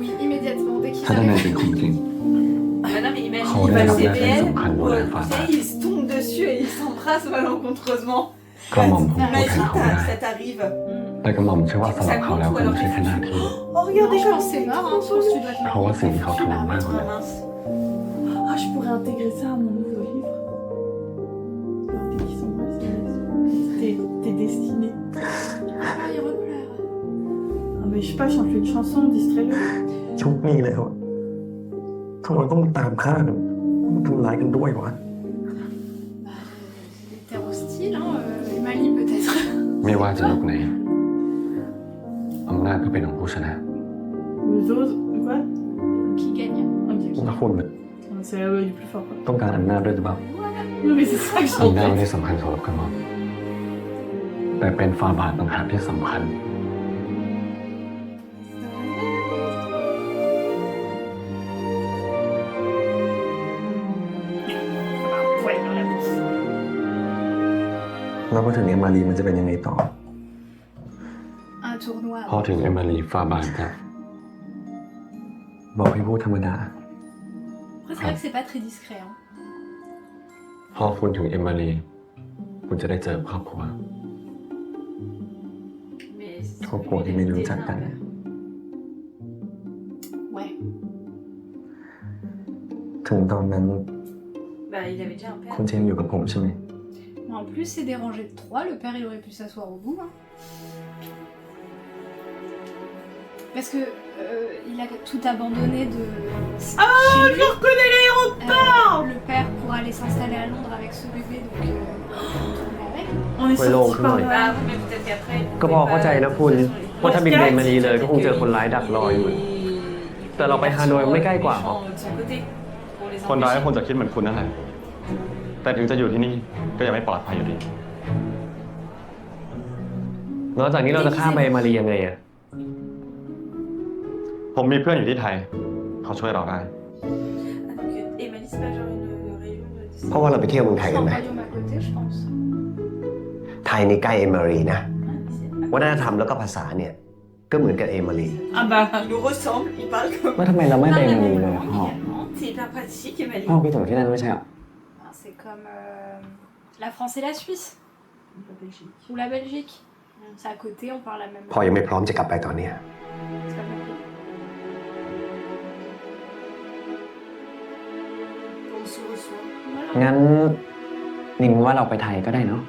Oui, immédiatement, dès qu'il ถ้าด้านใน arrive. เป็นของจริง Ah non, mais imagine, Oh, il là, va là, le là, CPN, ils sont prêts, tu voilà, sais, voilà. il se tombe dessus et il s'embrasse malencontreusement. กระหม่อมผมพูดแทน Imagine, เขาได้ ça t'arrive. แต่กระหม่อมเชื่อว่าสำหรับเขาแล้วคงไม่ใช่แค่หน้าที่ Oh, regardez Je comme pense que c'est mort, hein, je pense que tu dois te เพราะว่าสิ่งที่เขาทำมากกว่า Ah นั้น mince. Ah, je pourrais intégrer ça à mon nouveau livre. Dès qu'ils s'embrassent, t'es destiné. Ah, il repleure. Ah, mais je sais pas, chante une chanson, distrait-le. ชุกนี่แล้วทำไมต้องตามฆ่ากันทำร้ายกันด้วยวะ Des terres hostiles, hein. Mali peut-être. ไม่ว่าจะยุคไหนอำนาจก็เป็นของผู้ชนะ Les autres, quoi? Qui gagne? Ok. แล้วคุณ C'est la loi du plus fort. Quoi. ต้องการอำนาจด้วยหรือเปล่า Non, mais c'est ça que อำนาจ j'entends. ไม่ได้สำคัญสำหรับกระหม่อมแต่เป็นฝ่าบาทต่างหากที่สำคัญ แล้วพอถึงเอมารีมันจะเป็นยังไงต่อ Un tournoi. พอถึงเอมิลีฝ่าบาทจะ บอกให้พูดธรรมดา Après, c'est vrai que c'est pas très discret. Hein. พอคุณถึงเอมิลีคุณจะได้เจอครอบครัว Mais ครอบครัวที่ไม่รู้จักกัน Ouais. ถึงตอนนั้น bah, il avait déjà un père. คุณจะยังอยู่กับผมใช่ไหม Mais en plus, c'est dérangé de 3. Le père, il aurait pu s'asseoir au bout. Hein. Parce que il a tout abandonné de. Ah, je reconnais l'aéroport. Le père pour aller s'installer à Londres avec ce bébé, donc tourner avec. On est ไปโลง sorti ข้างหน่ par อย là. Bah, mais peut-être qu'après. ก็พอเข้าใจนะคุณว่าถ้าบินไปมารีเลยก็คงเจอคนร้ายดักรออยู่ แต่เราไปฮานอยไม่ใกล้กว่าหรอ De son côté, pour les คนร้าย empêcher. คงจะคิดเหมือนคุณนั่นแหละ แต่ถึงจะอยู่ที่นี่ก็ยังไม่ปลอดภัยอยู่ดี นอกจากนี้เราจะข้ามไปมารียังไงอะ ผมมีเพื่อนอยู่ที่ไทย เขาช่วยเราได้ Ah, donc, Emily, c'est pas genre une région de. เพราะว่าเราไปเที่ยวเมืองไทย C'est กัน un ไหม royaume à côté, je pense. ไทยนี่ใกล้เอมิรีนะ วัฒนธรรมแล้วก็ภาษาเนี่ย ก็เหมือนกับเอมิรี Ah bah, Il nous ressemble, il parle comme. ว่าทำไมเราไม่ไปมารีเลยอะพ่อ Également, c'est hyper pratique, Emily. พ่อพี่ถึงที่นั่นไม่ใช่เหรอ Enfin, c'est comme la France et la Suisse. La Belgique. Ou la Belgique. C'est à côté, on parle la même พ่อยังไม่พร้อมจะกลับไปตอนเนี้ย C'est pas mal. On se reçoit. Voilà. งั้นนินว่าเราไปไทยก็ได้เนาะ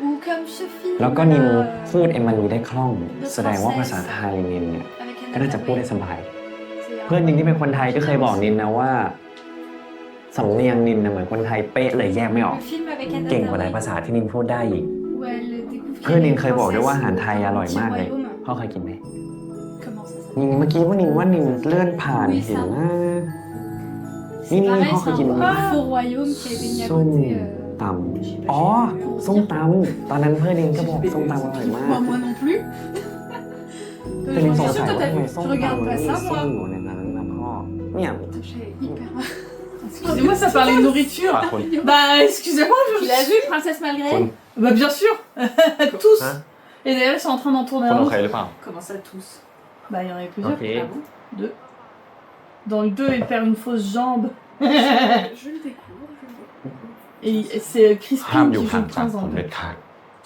Ou comme Sophie. แล้วก็นิน voilà, พูดเอมารีได้คล่อง แสดงว่าภาษาไทยนินเนี่ย avec un ก็น่าจะพูดได้สบาย C'est เพื่อนนินที่เป็นคนไทยก็เคยบอกนินนะว่าสำเนียงนินนะเหมือนคนไทยเป๊ะเลยแยกไม่ออก Le film avec Anna เก่งกว่าหลาย Hathaway, ภาษาที่นินพูดได้อีก où elle découvre เพื่อนนิน qu'elle est เคยบอกด้วยว่าอา princesse หารไทยอร่อยมากเลย d'un petit royaume. พ่อเคยกินไหม Comment ça s'appelle นินเมื่อกี้ว่านินเลื่อนผ่าน Oui, เห็น ça. ว่า C'est Ni pareil, Ni c'est Ni un faux royaume qui a été mis à ส้ม côté. ตำอ๋อ ส้มตำตอนนั้นเพื่อนลินก็บอกส้มตำอร่อยมาก Moi non plus. เพื่อนลินสงสัยว่าทำไมส้ม Je ตำ regarde มัน pas มี ça, ส้ม moi. อยู่ในนั้นนะพ่อเนี่ย J'ai hyper. Excusez-moi, ça parlait de nourriture. Ah, oui. Bah, excusez-moi, Tu l'as vu, Princesse Malgré? Bah, bien sûr. Tous. Hein? Et d'ailleurs, ils sont en train d'en tourner คน un โอ autre. เคหรือเปล่า Comment ça, tous? Bah, il y en avait plusieurs. Ok. Ah bon? 2. Dans le 2, il perd une fausse jambe. Je le découvre. Et c'est ห้าม Crispin อยู่ qui joue ห่าง le จาก prince ค dans น le เด็ 2. ดขาด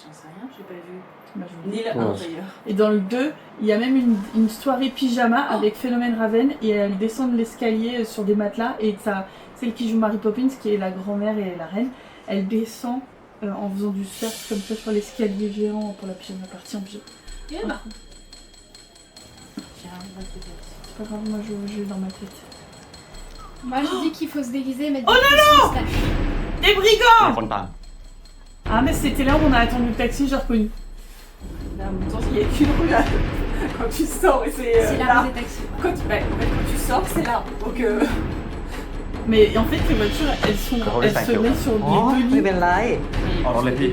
J'en sais rien, j'ai pas vu. Bah, je vous le Ni dis. le 1 Oh. d'ailleurs. Et dans le 2, il y a même une soirée pyjama avec Phénomène Raven et elle descend de l'escalier sur des matelas et celle qui joue Mary Poppins, qui est la grand-mère et la reine, elle descend en faisant du surf comme ça sur l'escalier géant pour la pyjama party en pyjama. Et bah. C'est pas grave, moi je l'ai dans ma tête. Moi je dis qu'il faut se déguiser et mettre Oh des non, fausses non moustaches. Des brigands คนตาม Ah mais c'était là où on a attendu le taxi, j'ai reconnu. Là, en même temps, il n'y a qu'une rue là. Quand tu sors, et c'est C'est la là. rue des taxis. Quand tu, en fait, quand tu sors, c'est là. Donc, Mais en fait les voitures elles se mettent sur อ๋อ les ไม่ deux เป็น lignes. ไร เอารถเลยพี่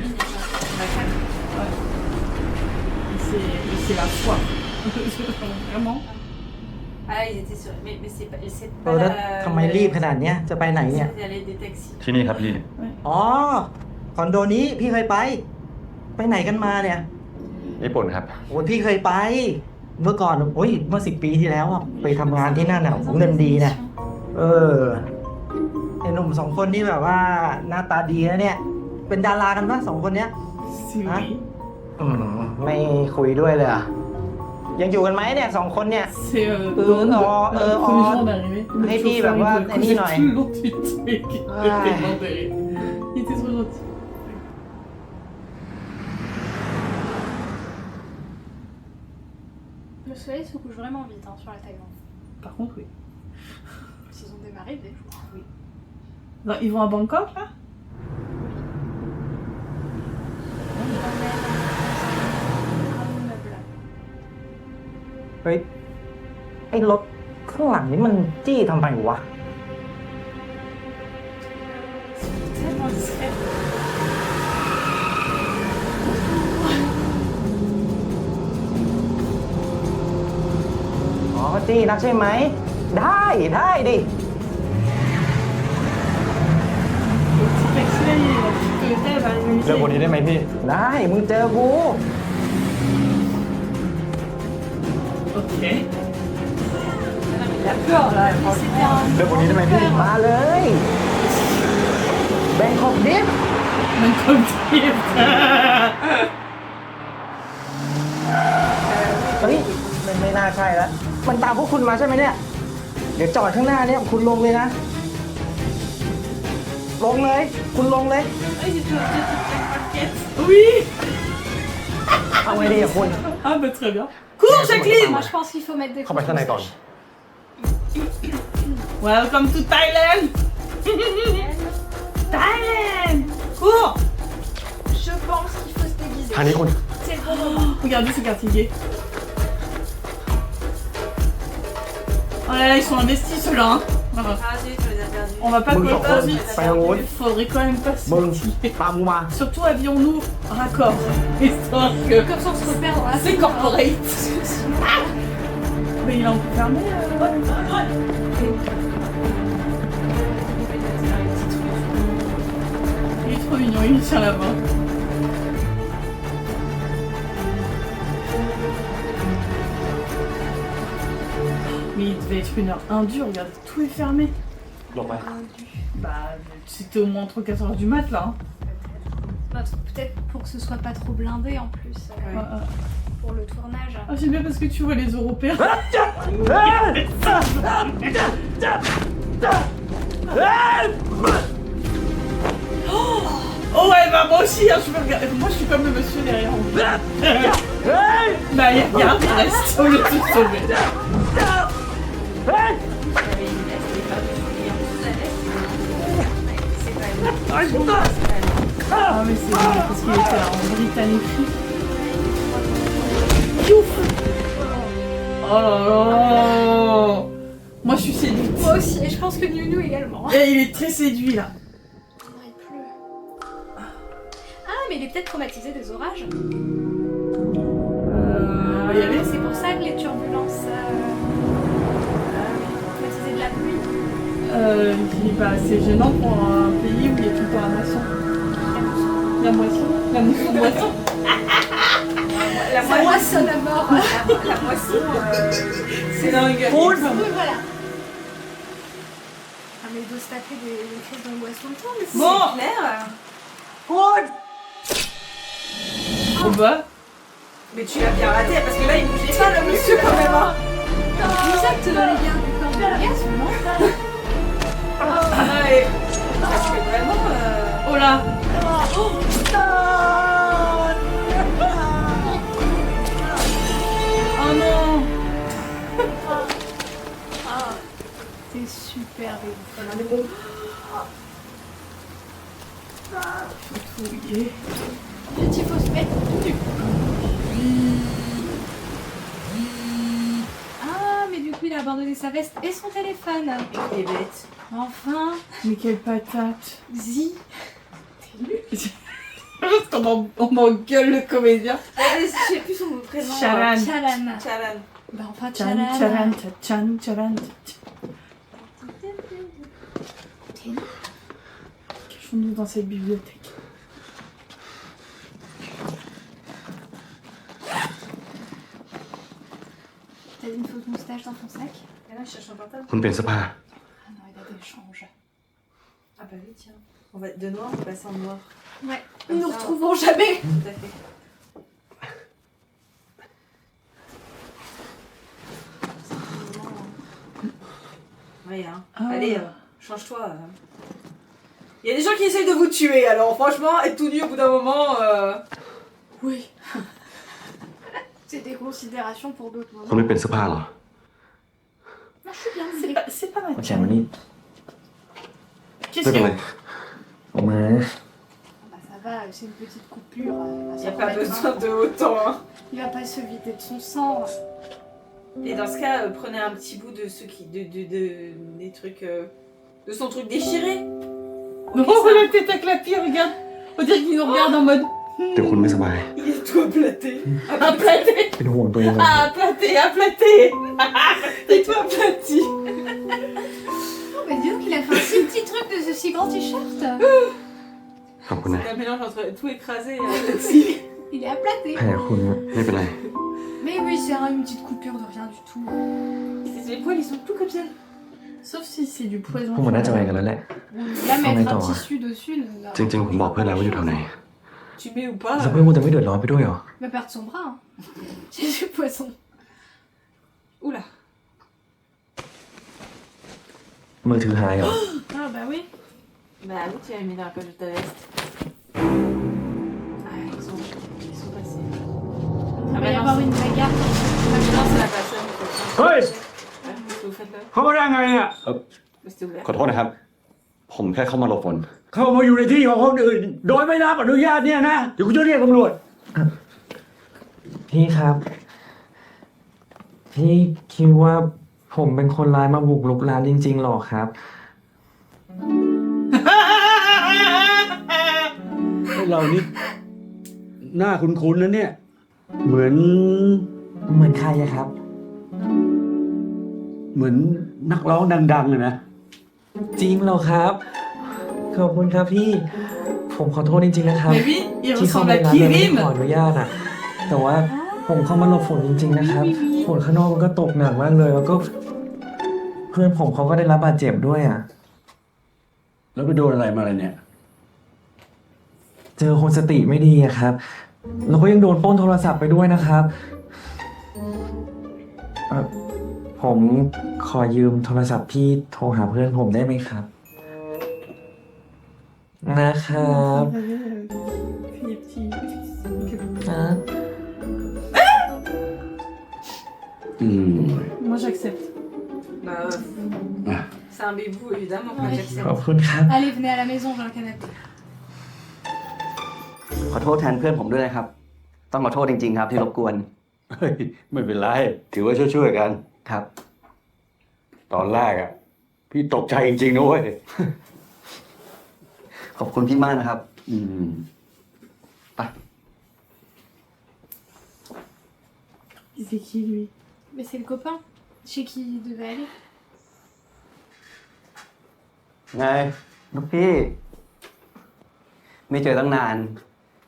C'est la foi. Vraiment. ah, ils étaient sur. Mais c'est pas. C'est เอ pas อแล้ว la. ทำไมรีบขนาดเนี้ยจะไปไหนเนี่ย Il y avait des taxis. ที่นี่ครับพี่ อ๋อ คอนโดนี้พี่เคยไป ไปไหนกันมาเนี่ย ญี่ปุ่นครับ โอ้ยพี่เคยไป เมื่อก่อนโอ้ยเมื่อ10 ปีที่แล้วอะไปทำงานที่นั่นอ่ะเงินดีนะเออไอ้หนุ่ม2 คนนี่แบบว่าหน้าตาดีนะเนี่ย เป็นดารากันปะ2 คนเนี้ย C'est oui. ไม่คุยด้วยเลยอ่ะ ยังอยู่กันไหมเนี่ย2 คนเนี่ย C'est Laurent, le premier jour d'arrivée. Le Heidi, chauffeur, bah, il Heidi, faisait non. tout le long du truc. Ouais. Il était trop gentil. Le soleil se couche vraiment vite sur la Thaïlande. Par contre, oui. Ils ont démarré des jours. Oui. Non, ils vont à Bangkok là? Un immeuble là. เฮ้ย ไอ้รถข้างหลังนี่มันจี้ทำไมวะ Tellement discret. อ๋อ จี้นักใช่ไหม ได้ดิ Le petit taxi là, la petite Toyota, elle va arriver เรื่องคน ici. นี้ได้ไหมพี่ ได้ มึงเจอกู Ok. Il a peur là, franchement. เรื่องคนนี้ได้ไหมพี่ มาเลยแบงคอกดิฟ Même comme Tiff. เฮ้ยมันไม่น่าใช่แล้ว มันตามพวกคุณมาใช่ไหมเนี่ย เดี๋ยวจอดข้างหน้าเนี่ยคุณลงเลยนะ ลงเลย คุณลงเลย Oui. เอาไงดีอะคุณ Ah bah très bien. Cours Jacqueline. Moi je pense qu'il faut mettre des เข้าไป fausses ข้างในก่อน moustaches. Welcome to Thailand. Thailand. Cours. Je pense qu'il faut se déguiser. ทางนี้คุณ C'est le bon moment. Regardez ce quartier gay. Oh là là, ils sont investis ceux-là. Hein. Voilà. Ah, zut, tu les as perdus. On va pas มึงสองคน courir vite. ไปทางนู้น Faudrait quand même pas se มึง fatiguer. ตามกูมา Surtout avions-nous raccord. Histoire que Comme ça on se repère dans la c'est foule, corporate. Mais il est un peu fermé. Il est trop mignon, il tient la main. Mais il devait être 1h01 dur, regarde, tout est fermé. ลงไป Bah, c'était au moins entre 4h du mat là. Hein. Peut-être pour que ce soit pas trop blindé en plus. Pour le tournage. Ah, j'aime bien parce que tu vois les Européens. Oh ouais, bah moi aussi, hein, je peux regarder. Moi je suis comme le monsieur derrière. Bah regarde, il reste au lieu de se sauver. Ah mais c'est vrai, parce qu'il était en britannique. Ouf. Oh là là. Moi, je suis séduite. Moi aussi, et je pense que Nounou également. Et il est très séduit, là. Il pleut. Ah, mais il est peut-être traumatisé des orages. Il y avait... C'est pour ça que les turbulences... traumatisé de la pluie. C'est gênant pour un pays où il y a tout le temps la moisson. La moisson. La moisson. La moisson à mort. La moisson, c'est dingue. Oui, voilà. Ah, mais il doit se taper des crises d'angoisse tout le temps, mais Bon, clair. Oh bah. Mais tu l'as bien raté parce que là il bougeait pas le monsieur quand même. Hein. Vous êtes les gars du corps d'orgasme, non? Ouais. Parce que vraiment. Oh là. Oh non. C'est super beau. Il faut se mettre nu. Ah, mais du coup, il a abandonné sa veste et son téléphone. Il est bête. Enfin. Mais quelle patate. Zi. Parce qu'on m'engueule le comédien. Je sais plus son prénom. Charan. Charan. Bah enfin, Charan. Cachons-nous dans cette bibliothèque. T'as une fausse moustache dans ton sac? Et là, je cherche un portable. คุณเปลี่ยนเสื้อผ้า Ah non, il a des changes. Ah bah oui, tiens. On va de noir, on va passer en noir. Ouais, Comme nous ça, retrouvons jamais. Tout à fait. Ouais, hein. Ah. Allez, change-toi. Il y a des gens qui essayent de vous tuer, alors franchement, être tout nu au bout d'un moment. Oui. C'est des considérations pour d'autres คุณ moments. ไม่เป็นเสื้อผ้าเหรอ Non, je suis bien. C'est pas mal. มาแข่งวันนี้ Qu'est-ce ไม่เป็นไร que... ออกมา Bah ça va, c'est une petite coupure. Il n'y a pas besoin de autant. Hein. Il va pas se vider de son sang. Et dans ce cas, prenez un petit bout de ceux qui. des trucs. de son truc déchiré. Oh, la tête à clapier, regarde. On dirait qu'il nous regarde en mode... เดี๋ยวคุณไม่สบาย Il est tout aplaté. Aplaté. เป็นห่วงตัวเองเลย Ah, aplaté, aplaté. Et toi, aplati. Oh, mais dis donc, il a fait un si petit truc de ce si grand t-shirt. ขอบคุณนะ C'est un mélange entre tout écrasé et Il est aplaté. แผลคุณอะ ไม่เป็นไร Mais oui, c'est une petite coupure de rien du tout. Les poils, ils sont tout comme ça. Sauf si c'est du poison. พวกมันน่าจะไปกันแล้วแหละ Là, Oh, mais mettre un attends, tissu dessus, ne va จริงๆ ผมบอกเพื่อนแล้วว่าอยู่แถวไหน Tu mets ou pas แล้วเพื่อนคุณจะไม่เดือดร้อนไปด้วยเหรอ va perdre son bras. Hein. J'ai du poisson. Oula. มือถือหายเหรอ Ah, bah oui. Bah oui, tu l'as mis dans la poche de ta veste. Ah, ils sont passés. Il va y avoir une bagarre. Non, c'est la personne. เฮ้ย Qu'est-ce que vous faites là เข้ามาได้ไงเนี่ย Restez ouvert. ขอโทษนะครับ ผมแค่เข้ามาหลบฝน เข้ามาอยู่ในที่ของคนอื่น โดยไม่รับอนุญาตเนี่ยนะ เดี๋ยวกูจะเรียกตำรวจ พี่ครับ พี่คิดว่าผมเป็นคนร้ายมาบุกรุกร้านจริงๆหรอครับ เรานี่หน้าคุ้นๆนะเนี่ย เหมือน เหมือนใครอะครับ เหมือนนักร้องดังๆเลยนะ จริงเหรอครับ ขอบคุณครับพี่ ผมขอโทษจริงๆนะครับ Mais oui, il ที่เข้า ressemble ไป à ร้านโดยไม่ Kirim. ขออนุญาตอะแต่ว่าผมเข้ามาหลบฝนจริงๆนะครับ ฝนข้างนอกมันก็ตกหนักมากเลย แล้วก็ เพื่อนผมเขาก็ได้รับบาดเจ็บด้วยอะ แล้วไปโดนอะไรมาอะไรเนี่ย เจอคนสติไม่ดีอะครับ แล้วก็ยังโดนปล้นโทรศัพท์ไปด้วยนะครับผมขอยืมโทรศัพท์พี่โทรหาเพื่อนผมได้ไหมครับ นะครับ นะ Moi, j'accepte. Bah, c'est un bébou, évidemment, quand Ouais. j'accepte. ขอบคุณครับ Allez, venez à la maison, j'ai un canapé. ขอโทษแทนเพื่อนผมด้วยนะครับ ต้องขอโทษจริงๆครับที่รบกวน เฮ้ย ไม่เป็นไร ถือว่าช่วยๆกัน ครับ ตอนแรกอ่ะ พี่ตกใจจริงๆนะเว้ย ขอบคุณพี่มากนะครับ ไป C'est qui lui? Mais c'est le copain chez qui il devait aller. ไงลูกพี่ ไม่เจอตั้งนาน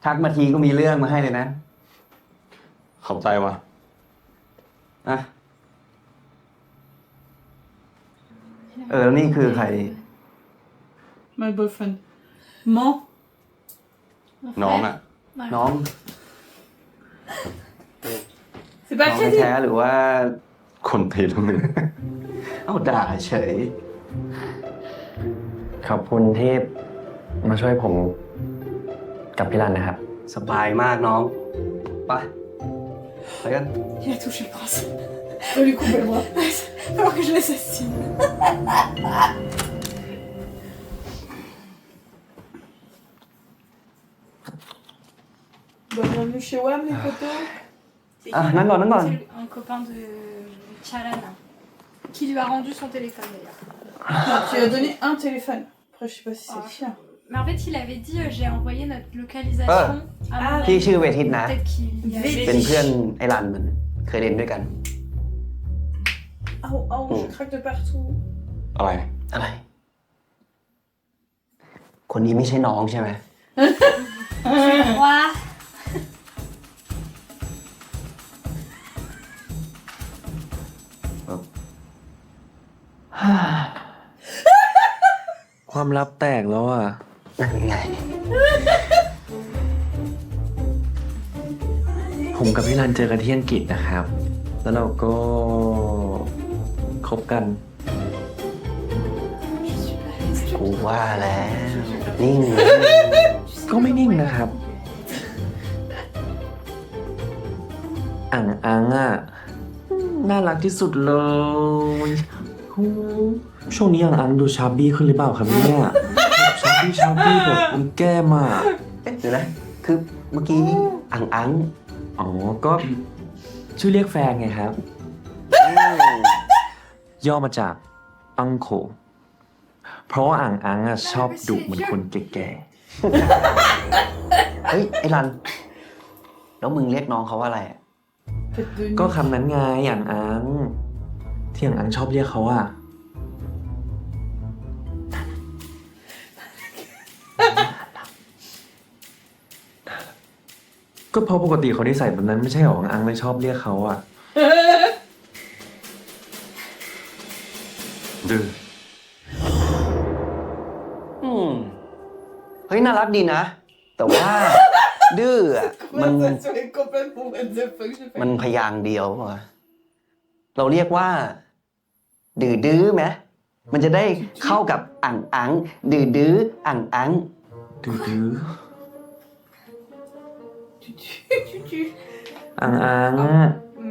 ทักมาทีก็มีเรื่องมาให้เลยนะ ขอบใจว่ะ อ่ะ แล้วนี่คือใคร My boyfriend. Mon. น้องอ่ะ น้อง C'est น้ pas อง crédible. แท้ๆหรือว่า คนตีทั้งหนึ่ง เอาด่าเฉย ขอบคุณที่มาช่วยผมกับพี่รันนะครับ สบายมากน้อง ไปกัน Il a touché le prince. Je vais lui couper le bras. Alors que je l'assassine. Bienvenue chez WAM, les photos. Ah, non, non, non, non. C'est un copain de Chalan qui lui a rendu son téléphone d'ailleurs. Ah, tu lui as donné un téléphone. Après, je sais pas si c'est le sien. Mais en fait, il avait dit j'ai envoyé notre localisation à mon พี่ ami. ชื่อเวทิตนะ Peut-être qu'il y a- เป็นเพื่อนไอ้รันมัน เคยเรียนด้วยกัน Oh, oh, je craque de partout. อะไร อะไร คนนี้ไม่ใช่น้องใช่ไหม Je crois. ความลับแตกแล้วอ่ะ นั่นไง ผมกับพี่รันเจอกันที่อังกฤษนะครับ แล้วเราก็คบกัน กูว่าแล้ว นิ่งเลย ก็ไม่นิ่งนะครับ อังอ่ะ น่ารักที่สุดเลยโอ้ช่วงนี้อังดูชาบี้ขึ้นหรือเปล่าครับเนี่ยชาบี้แบบมันแก้มอ่ะ เดี๋ยวนะ คือเมื่อกี้อัง อ๋อ ก็ชื่อเรียกแฟนไงครับ ย่อมาจากอังโคเพราะว่าอังอ่ะชอบดุเหมือนคนแก่ เฮ้ย ไอ้รัน แล้วมึงเรียกน้องเขาว่าอะไร ๆก็คำนั้นไงอังที่อังชอบเรียกเขาอ่ะ ก็เพราะปกติเขาได้ใส่แบบนั้นไม่ใช่หรออังเลยชอบเรียกเขาอ่ะ ดื้อ เฮ้ย น่ารักดีนะ แต่ว่า ดื้ออะมัน Conversation est complètement what the fuck, j'ai fait. มันพยางค์เดียวเหรอเราเรียกว่า ดื้อไหมมันจะได้เข้ากับอังดื้ออัง ดื้อ อัง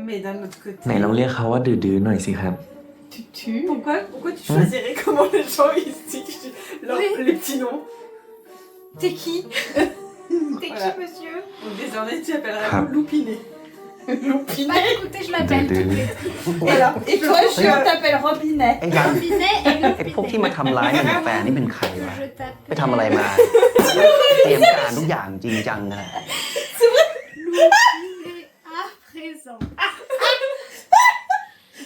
Mais d'un autre côté. ไหนลองเรียกเขาว่าดื้อหน่อยสิครับ Pourquoi tu choisirais comment les gens ils disent les petits noms? T'es qui? T'es Voilà. qui, monsieur? Donc désormais tu appelleras Ah. Loupiné. Bah écoutez, je l'appelle tout de suite. Voilà. Et toi, je t'appelle Robinet. ไอ้รัน Robinet et ไอ้พวกที่มาทำร้ายมันแฟนนี่เป็นใครวะ Je t'appelle. ไปทำอะไรมา เตรียมการทุกอย่างจริงจังนะ Loupinet à présent.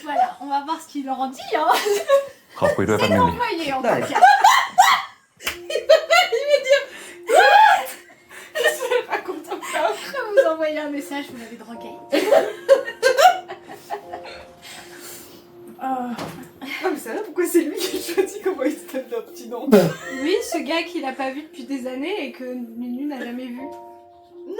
Voilà, on va voir ce qu'il en dit. Hein. ขอคุยด้วยแป๊บ C'est นึงดิ envoyé en Dai. tout cas. Je vais vous envoyer un message, vous m'avez drogué. Ah, mais c'est vrai, pourquoi c'est lui qui choisit comment il se donne leur petit nom? Oui, ce gars qu'il a pas vu depuis des années et que Nunu n'a jamais vu.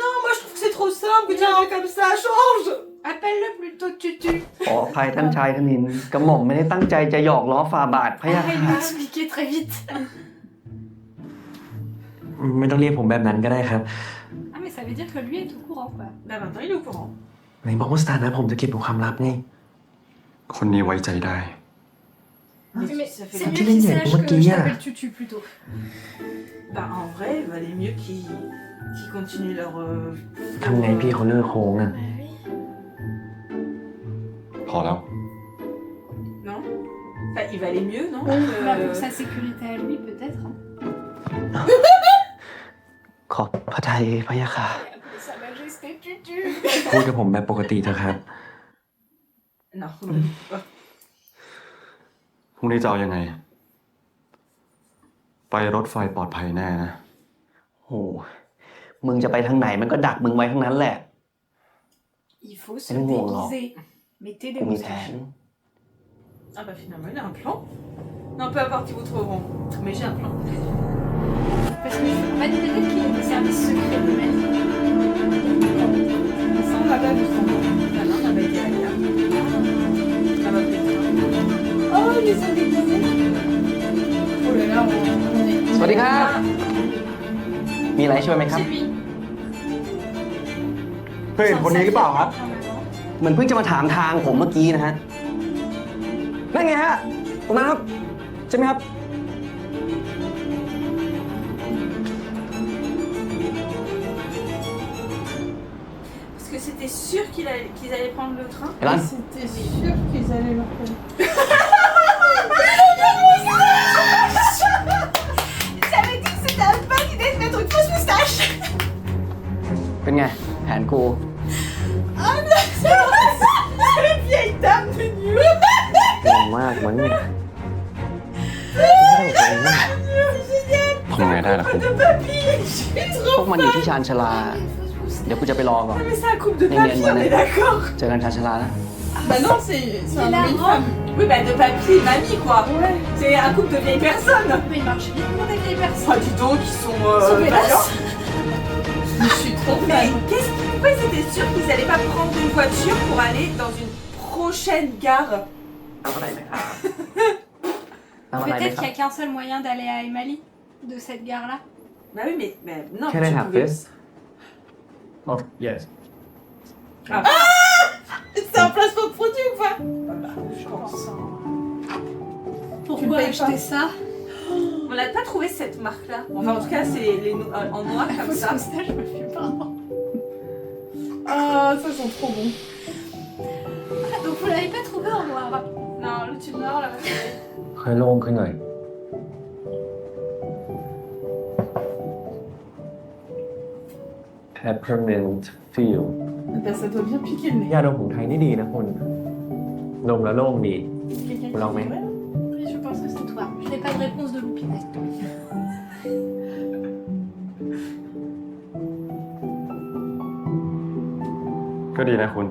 Non, moi je trouve que c'est trop simple que tu l'appelles comme ça, change! Appelle-le plutôt Tutu. ขออภัยท่านชายคณินกระหม่อมไม่ได้ตั้งใจจะหยอกล้อฟาบาทพะยะ Arrête de m'expliquer très vite. ไม่ต้องเรียกผมแบบนั้นก็ได้ครับ Ah mais ça veut dire que lui est au courant quoi. Bah maintenant il est au courant. ไหนบอกว่าสถานะผมจะเก็บเป็นความลับไง คนนี้ไว้ใจได้ Mais ça fait c'est Ah, mieux tu qu'il l'as sache dit, que je Kia. t'appelle Tutu plutôt. Bah en vrai, il valait mieux qu'ils continuent leur... ทำไงพี่เขาเลิกโค้งอ่ะ พอแล้ว Non? Enfin, il valait mieux, non Bah, pour sa sécurité à lui, peut-être. Hein. ขอบพระทัยพะยะค่ะ Sa majesté Tutu. พูดกับผมแบบปกติเถอะครับ Non. พรุ่งนี้จะเอายังไง ไปรถไฟปลอดภัยแน่นะ โอ้มึงจะไปทางไหนมันก็ดักมึงไว้ทั้งนั้นแหละ Il faut se Elle est lourde, là. déguiser. Mettez des กูมีแผ moustaches. น Ah bah finalement, il a un plan. Non, peu importe, ils vous trouveront. Mais j'ai un plan. Parce que on va dire peut-être qu'il est des services secrets de Mali. Ça, on va pas vu ça. Ah non, on n'a pas été à la gare. On n'a pas pris le train. Oh, ils sont déguisés. Oh là là, on est. สวัสดีครับ มีอะไรช่วยไหมครับ เพื่อนคนนี้หรือเปล่าครับ เหมือนเพิ่งจะมาถามทางผมเมื่อกี้นะฮะ นั่นไงฮะ ตรงนั้นครับ ใช่ไหมครับ Parce que c'était sûr qu'ils allaient prendre le train. Et là C'était sûr qu'ils allaient leur faire. J'avais dit que c'était une bonne idée de mettre une fausse moustache. เป็นไง แผนกู Ah non, c'est vrai ça. C'est la vieille dame de New. เก่งมากมันเนี่ย ทำไงได้ล่ะคุณ พวกมันอยู่ที่ชานชาลา เดี๋ยวกูจะไปรอก่อน Mais c'est un couple de เนียน papier, ๆไว้ on นะ est d'accord. เจอกันชานชาลานะ Bah non, c'est un homme et une femme. Oui, bah de papier et mamie, quoi. Ouais. C'est un couple de vieilles personnes. Mais il marche vite pour des vieilles personnes. Oh, dis donc, ils sont... véloces. Je suis trop Mais fan. pourquoi ils étaient sûrs qu'ils allaient pas prendre une voiture pour aller dans une prochaine gare? เอาอะไรไหมครับเอาอะไรไหม Peut-être ครั qu'il บ n'y a qu'un seul moyen d'aller à Emali, de cette gare-là. Bah oui, mais non. Can I tu have pouvais- this? Oh, yes. Ah, C'est un placement de produit ou pas? Je pense. Tu Pourquoi le payes acheter pas ça? On n'a pas trouvé cette marque-là. Enfin, en tout cas, c'est en noir comme ça. Moustache, je me fais pardon. Ah, ça sent trop bon. Donc vous l'avez pas trouvé en noir? Non, le tube noir, là. ค่อยโล่งขึ้นหน่อย Peppermint feel Bah ça doit bien piquer le nez. ยาดมของไทยนี่ดีนะคุณดมแล้วโล่งดี Quelqu'un qui คุณลองไหม dirait, là? Oui, je pense que c'est toi. Je n'ai pas de réponse de Loupinet. ก็ดีนะคุณ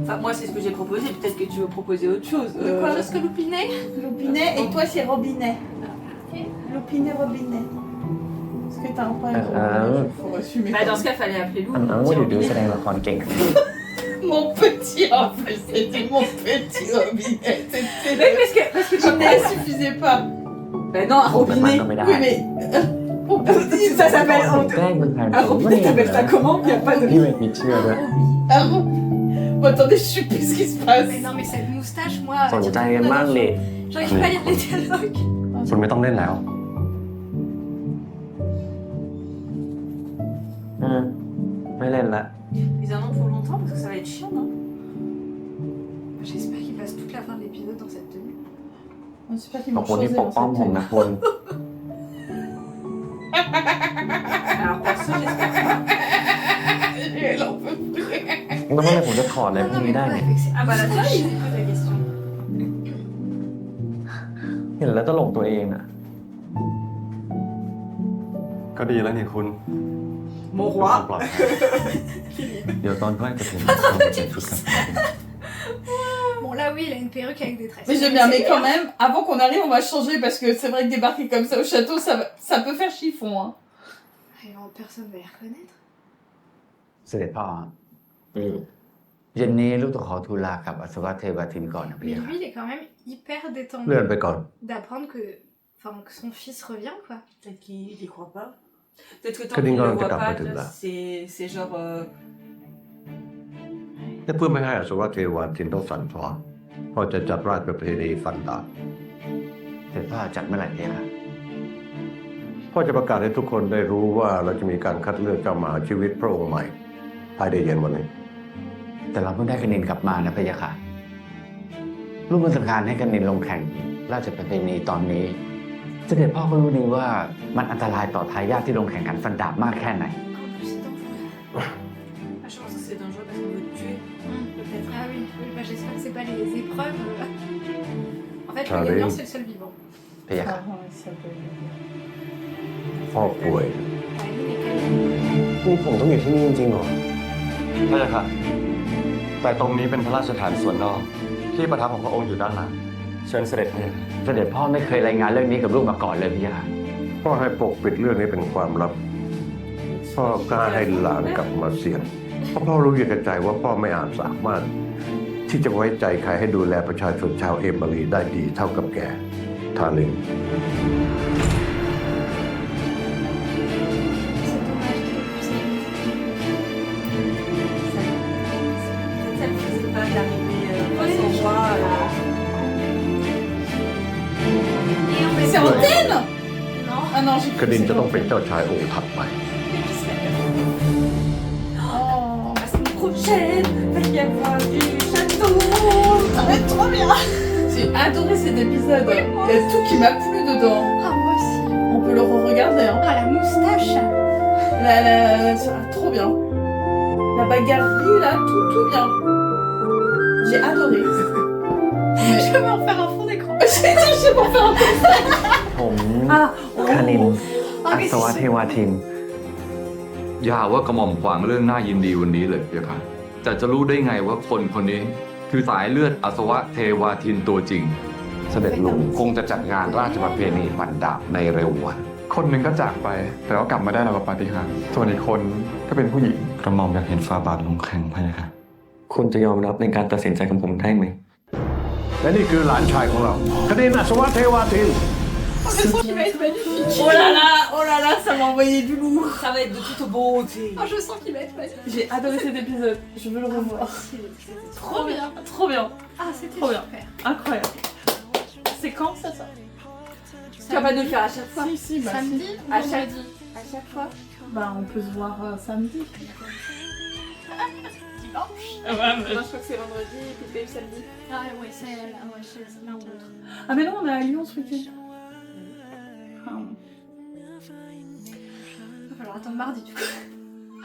Enfin, moi, c'est ce que j'ai proposé. Peut-être que tu veux proposer autre chose. De quoi? Parce que Loupinet? Loupinet et toi c'est Robinet. Loupinet, Robinet. Est-ce que t'as un problème? Il faut assumer. Bah, dans ce cas, fallait appeler Lou. อ้าวเดี๋ยวแสดงละครเก่ง Mon petit en plus, c'était mon petit Robinet. Oui, parce que tu Robinet suffisait pas. Bah non, un แบบนั้น robinet. ก็ไม่ได้ Oui, mais. Ça s'appelle แกล้งเป็นแผน un robinet. T'appelles ça comment? Il n'y a pas de. พี่เวกมีเชื่อด้วย Ah bon? Bon, attendez, je sais plus ce qui se passe. Mais non, mais cette moustache, moi. สนใจกันบ้างดิ J'arrive pas à lire les dialogues. คุณไม่ต้องเล่นแล้ว ไม่เล่นละ Ils en ont pour longtemps parce que ça va être chiant, non? J'espère qu'il passe toute la fin de l'épisode dans cette tenue. J'espère qu'ils ขอบ m'ont คุณที่ changé ปก dans ป้อง cette ผม tenue. นะคุณ Alors, perso, j'espère pas. Elle en peut plus. แล้วเมื่อไหร่ผมจะถอดอะไรพวกนี้ได้เนี่ย Ah bah là, ça, il s'est posé la question. เห็นแล้วตลกตัวเองอ่ะ ก็ดีแล้วนี่คุณ Mon เพื่อความ roi. ปลอดภัยเดี๋ยวตอนใกล้จะถึงต้องเปลี่ยนชุดกัน Bon, là, oui, il a une perruque avec des tresses. Mais j'aime bien, mais quand même, avant qu'on arrive, on va changer parce que c'est vrai que débarquer comme ça au château, ça peut faire chiffon. Hein. Alors, personne va les reconnaître. เสด็จพ่อเย็นนี้ลูกต้องขอทูลลากับอัศวเทวทินก่อนนะพี่ Mais ค่ะ lui, il est quand même hyper détendu เลื่อนไปก่อน d'apprendre que son fils revient, quoi. Peut-être qu'il y croit pas. Peut-être que tant Que qu'il ne Dingo le voit était pas, capable de là. c'est genre. และเพื่อไม่ให้อสวเทวาทินต้องสั่นคลอนพ่อจะจัดราชประเพณีฟันดาบ เสด็จพ่อจัดเมื่อไหร่พี่ค่ะ พ่อจะประกาศให้ทุกคนได้รู้ว่าเราจะมีการคัดเลือกเจ้ามหาชีวิตพระองค์ใหม่ ภายในเย็นวันนี้ แต่เราเพิ่งได้กนินกลับมานะพะยะค่ะรูปมันสำคัญให้กนินลงแข่งราชประเพณีตอนนี้เสด็จพ่อก็รู้ดีว่ามันอันตรายต่อทายาทที่ลงแข่งขันฟันดาบมากแค่ไหน Je pense que c'est dangereux parce qu'on veut tuer. Peut-être. Ah oui, oui, bah, j'espère que c'est pas les épreuves. En fait, le Allez. gagnant, c'est le seul vivant. พะยะค่ะ พ่อป่วย นี่ผมต้องอยู่ที่นี่จริงๆเหรอ พระยาค่ะ แต่ตรงนี้เป็นพระราชฐานส่วนนอกที่ประทับของพระองค์อยู่ด้านหลังเชิญเสด็จพระยาค่ะ เสด็จพ่อไม่เคยรายงานเรื่องนี้กับลูกมาก่อนเลยพะยะค่ะ พ่อให้ปกปิดเรื่องนี้เป็นความลับ พ่อกล้าให้หลานกลับมาเสี่ยงเพราะพ่อรู้อยู่กับใจว่าพ่อไม่อาจสามารถ ที่จะไว้ใจใครให้ดูแลประชาชนชาวเอมิรีได้ดีเท่ากับแกทาลิน Ça ne faisait pas d'arriver face au roi. C'est Antenne Non. Ah non, j'ai กดินจะต้องเป็นเจ้าชายองค์ถัดไป La semaine prochaine, il va y avoir du château. Ça va être trop bien. J'ai adoré cet épisode. Il y a tout qui m'a plu dedans. Ah, moi aussi. On peut le re-regarder. Hein. Ah, la moustache. Trop bien. La bagarrerie, là, tout bien. J'ai adoré. Je vais en faire un fond d'écran. Je vais en faire un fond d'écran. ผมคณิน อัศวเทวาทิน อย่าว่ากระหม่อมขวางเรื่องน่ายินดีวันนี้เลยพะยะค่ะแต่จะรู้ได้ไงว่าคนคนนี้คือสายเลือดอัศวะเทวาทินตัวจริง เสด็จลุงคงจะจัดงานราชประเพณีฟันดาบในเร็ววัน คนหนึ่งก็จากไป แต่ก็กลับมาได้แล้วกับปาฏิหาริย์ส่วนอีกคนก็เป็นผู้หญิง กระหม่อมอยากเห็นฟาบาทลงแข่งพะยะค่ะ คุณจะยอมรับในการตัดสินใจของผมได้ไหม และนี่คือหลานชายของเรากดินอัศวะเทวาทิน Oh, je sens qu'il va être magnifique. Oh là là, ça m'a envoyé du lourd. Ça va être de toute beauté. Oh, je sens qu'il va être magnifique. J'ai adoré cet épisode. Je veux le revoir. Trop bien. Trop bien. Ah, c'était Trop bien. super. Incroyable. C'est quand ça Tu vas pas nous le faire à chaque fois. Si, bah, Samedi si. ou vendredi? À chaque fois. Bah, on peut se voir samedi. Dimanche. Ouais, mais... Moi, je crois que c'est vendredi et puis le samedi. Ah ouais, c'est l'un ou l'autre. Ah mais non, on est à Lyon ce week-end. Il va falloir attendre mardi du coup.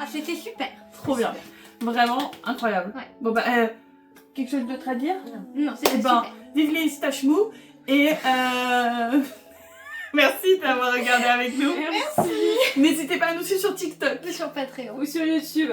Ah, c'était super. Trop bien. Vraiment incroyable. Ouais. Bon bah, quelque chose d'autre à dire? Non, c'était Eh ben, super. vive les Stachemou et merci d'avoir regardé avec nous. Merci. N'hésitez pas à nous suivre sur TikTok Sur Patreon. Ou sur YouTube.